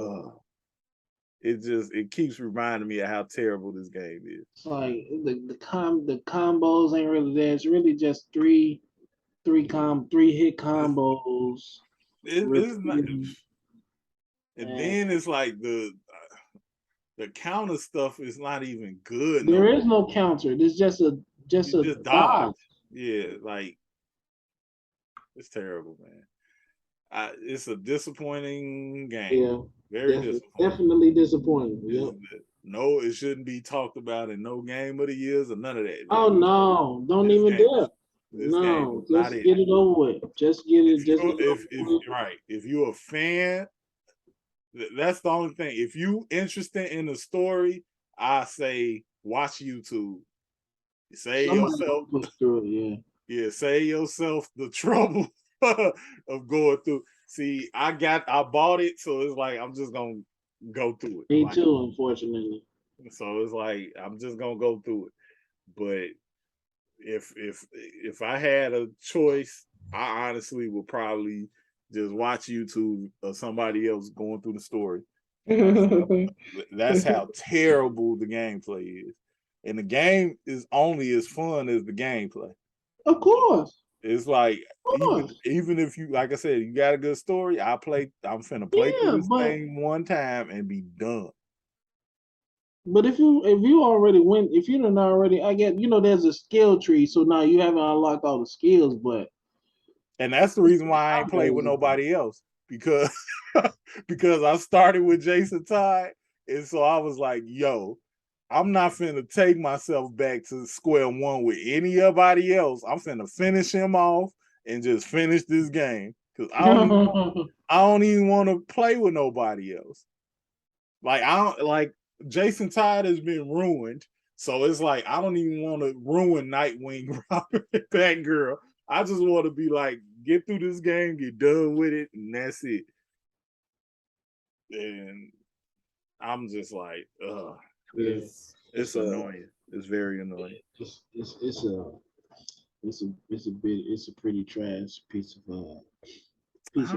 it keeps reminding me of how terrible this game is. Like the combos ain't really there. It's really just three hit combos. It's not, and then it's like the counter stuff is not even good. There is no counter. It's just a dodge. Yeah, like it's terrible, man. It's a disappointing game. Yeah, very disappointing. Definitely disappointing. Yep. No, it shouldn't be talked about in no game of the years or none of that. Oh no, don't even dare. No, just get it over with. Just get it. If you're a fan, that's the only thing. If you interested in the story, I say watch YouTube. Save yourself. Save yourself the trouble of going through. See, I bought it, so it's like I'm just gonna go through it. Me too, unfortunately. So it's like I'm just gonna go through it. But if I had a choice, I honestly would probably just watch YouTube or somebody else going through the story. That's how terrible the gameplay is. And the game is only as fun as the gameplay. Of course. It's like even if you, like I said, you got a good story, I'm finna play through this thing one time and be done. But if you already went, if you didn't already, I get, there's a skill tree, so now you haven't unlocked all the skills, and that's the reason why I ain't played with nobody else, because I started with Jason Todd, and so I was like, yo, I'm not finna take myself back to square one with anybody else. I'm finna finish him off and just finish this game, because I don't even want to play with nobody else. Like Jason Todd has been ruined, so it's like I don't even want to ruin Nightwing, Robin, Batgirl. I just want to be like, get through this game, get done with it, and that's it. And I'm just like, ugh. It's annoying. It's very annoying. It's a pretty trash piece of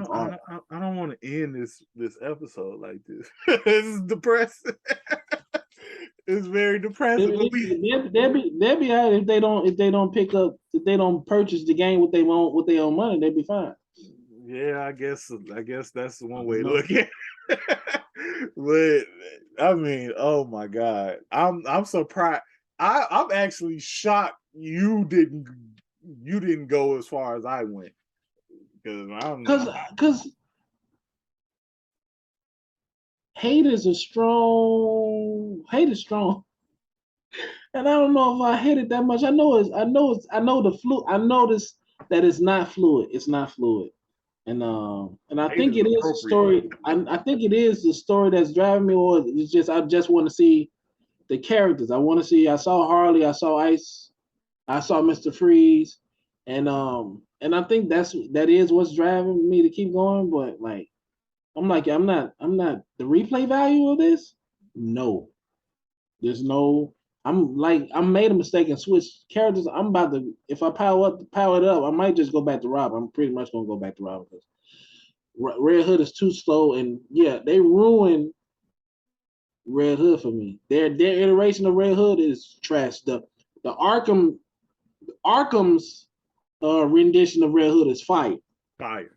art. I don't want to end this episode like this. This is depressing. It's very depressing. They'll be all right if they don't purchase the game with their own money. They'll be fine. Yeah, I guess that's one way to look at it. But I mean, oh my God, I'm surprised. I'm actually shocked you didn't go as far as I went, because hate is strong, and I don't know if I hate it that much. I know that it's not fluid. It's not fluid. And I think it is the story. I think it is the story that's driving me, or it's just I just want to see the characters. I want to see. I saw Harley. I saw Ice. I saw Mr. Freeze, and I think that is what's driving me to keep going. But like, I'm not the replay value of this. No. There's no. I made a mistake and switched characters. I'm about to, if I power it up, I might just go back to Rob. I'm pretty much gonna go back to Rob because Red Hood is too slow, and yeah, they ruined Red Hood for me. Their iteration of Red Hood is trash. The Arkham's rendition of Red Hood is fire. Fire.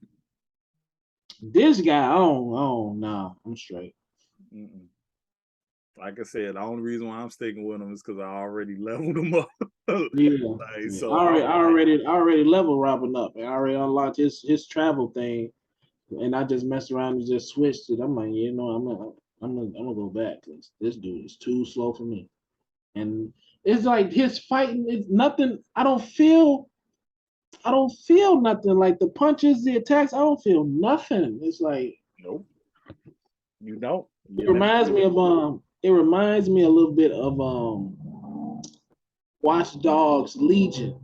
This guy, nah, I'm straight. Mm-mm. Like I said, the only reason why I'm sticking with him is because I already leveled him up. Yeah. So I already leveled Robin up, and I already unlocked his travel thing, and I just messed around and just switched it. I'm like, I'm gonna go back because this dude is too slow for me, and it's like his fighting is nothing. I don't feel nothing like the punches, the attacks. I don't feel nothing. It's like nope, you don't. It reminds me a little bit of Watch Dogs Legion.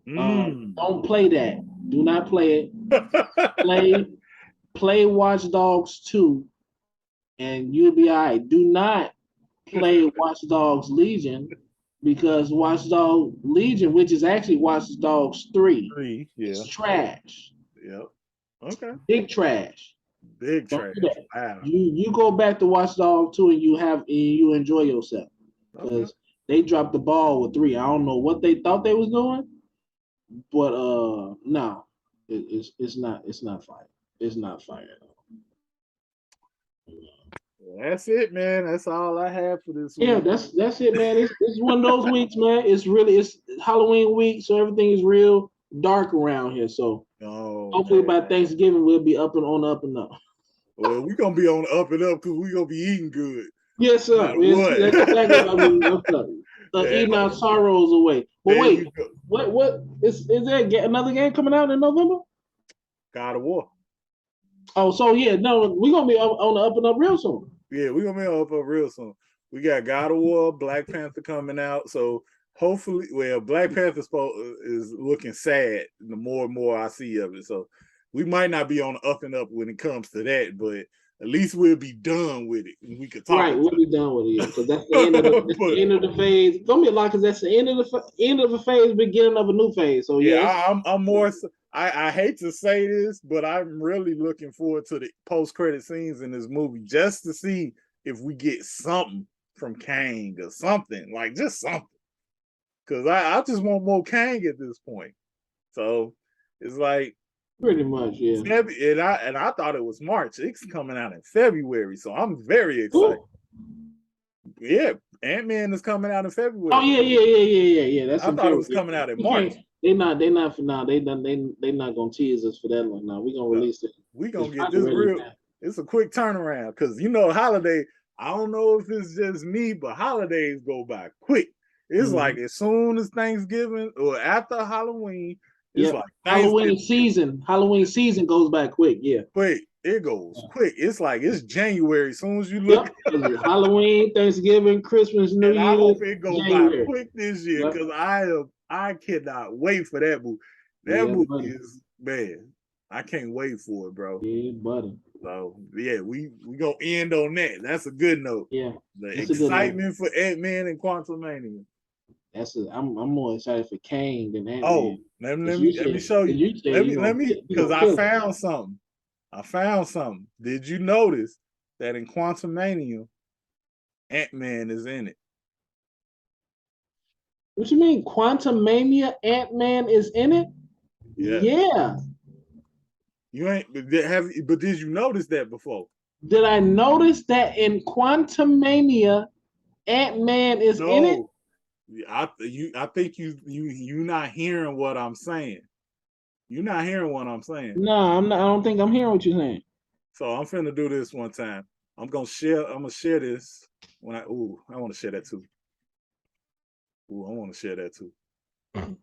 Don't play that. Do not play it. play Watch Dogs 2 and you'll be all right. Do not play Watch Dogs Legion because Watch Dogs Legion, which is actually Watch Dogs 3, is trash. Yep. Okay. Big trash. Big trash. Wow. You go back to Watch Dogs 2 and you enjoy yourself because they dropped the ball with 3. I don't know what they thought they was doing, but no, it's not fire. It's not fire at all. That's it, man. That's all I have for this week. Yeah, that's it, man. It's one of those weeks, man. It's Halloween week, so everything is real dark around here. So hopefully by Thanksgiving we'll be up and on up and up. Well, we're gonna be on the up and up because we're gonna be eating good. Yes, sir. That's exactly eating our sorrows away. But wait, what is there another game coming out in November? God of War. Oh, so yeah, no, we're gonna be on the up and up real soon. Yeah, we're gonna be on the up and up real soon. We got God of War, Black Panther coming out. So hopefully, Black Panther is looking sad the more and more I see of it. So we might not be on the up and up when it comes to that, but at least we'll be done with it. And we could talk. Right, we'll be done with it because that's the end of the end of the phase. It's gonna be a lot because that's the end of the phase, beginning of a new phase. So yeah, I'm more. I hate to say this, but I'm really looking forward to the post-credit scenes in this movie just to see if we get something from Kang or something, like just something. Because I just want more Kang at this point. So it's like pretty much, yeah. And I thought it was March. It's coming out in February, so I'm very excited. Ooh. Yeah, Ant-Man is coming out in February. Oh yeah. I thought it was coming out in March. They're not for now. They not gonna tease us for that one. Now we're gonna release it. We're gonna get this real. It's a quick turnaround because holiday. I don't know if it's just me, but holidays go by quick. It's like as soon as Thanksgiving or after Halloween, it's like Halloween season goes by quick. Yeah, quick. It goes quick. It's like it's January. As soon as you look, Halloween, Thanksgiving, Christmas, New Year. I hope it goes by quick this year because I cannot wait for that movie. That movie is man. I can't wait for it, bro. Yeah, buddy. So yeah, we gonna end on that. That's a good note. Yeah, the excitement for Ant-Man and Quantumania. I'm more excited for Kang than Ant-Man. Oh, let me show you. Let me because I found something. Did you notice that in Quantumania, Ant-Man is in it? What you mean, Quantumania? Ant-Man is in it? Yeah. You ain't but did you notice that before? Did I notice that in Quantumania, Ant-Man is in it? I think you not hearing what I'm saying. You're not hearing what I'm saying. No, I'm not. I don't think I'm hearing what you're saying. So I'm finna do this one time. I'm gonna share this when I want to share that too. I want to share that too. Man,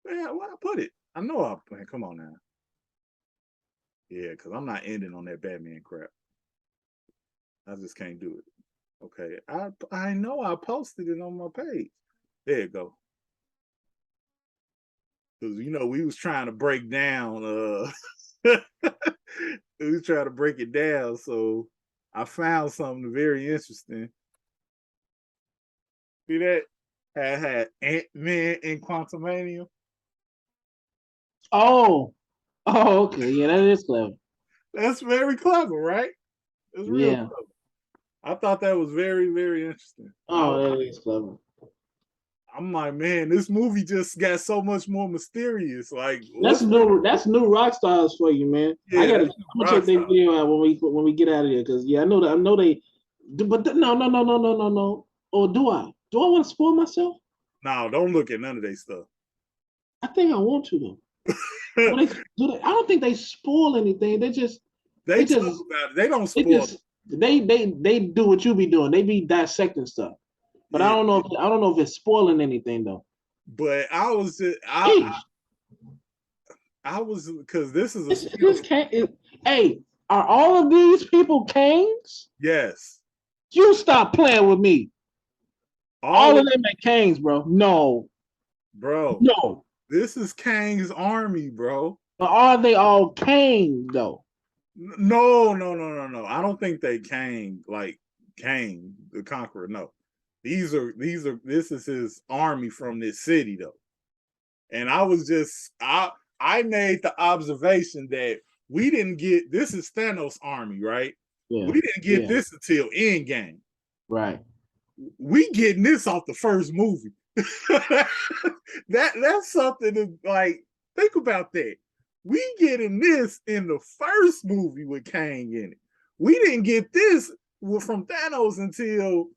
where I put it? I know come on now. Yeah, because I'm not ending on that Batman crap. I just can't do it. Okay, I know I posted it on my page. There you go. Because we was trying to break down. We was trying to break it down. So I found something very interesting. See that? Had Ant-Man and Quantumania. Oh, okay. Yeah, that is clever. That's very clever, right? It's real Yeah. clever. I thought that was very, very interesting. Oh, that is clever. I'm like, man, this movie just got so much more mysterious. Like, That's new rock stars for you, man. Yeah, I'm gonna check their video out when we get out of here, because I know they. But no. Or do I? Do I want to spoil myself? No, don't look at none of their stuff. I think I want to though. I don't think they spoil anything. They just talk about it. They don't spoil. They do what you be doing. They be dissecting stuff. But yeah. I don't know if it's spoiling anything though. But I was because this is hey, are all of these people Kangs? Yes. You stop playing with me. All of them are Kangs, bro. No. Bro. No. This is Kang's army, bro. But are they all Kang though? No. I don't think they Kang like Kang the Conqueror. No. This is his army from this city though. And I made the observation that we didn't get, this is Thanos' army, right? Yeah. We didn't get this until Endgame. Right. We getting this off the first movie. That's something to like think about that. We getting this in the first movie with Kang in it. We didn't get this from Thanos until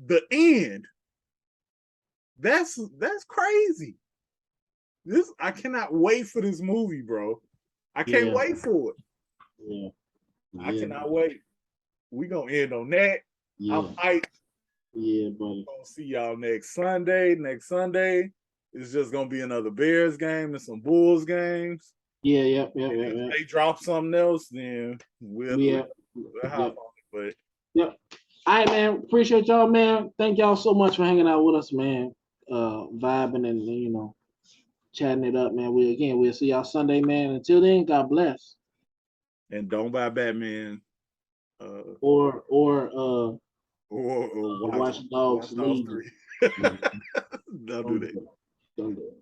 the end. That's crazy. I cannot wait for this movie, bro. I can't wait for it. Yeah. I cannot wait. We gonna end on that. Yeah. I'm hyped. Yeah, buddy. Gonna see y'all next Sunday. Next Sunday is just gonna be another Bears game and some Bulls games. Yeah. If they drop something else, then we'll hop on it. But yep. All right, man. Appreciate y'all, man. Thank y'all so much for hanging out with us, man. Vibing and chatting it up, man. We'll see y'all Sunday, man. Until then, God bless. And don't buy Batman. Or Watch Dogs 3. Don't do that. Don't do it.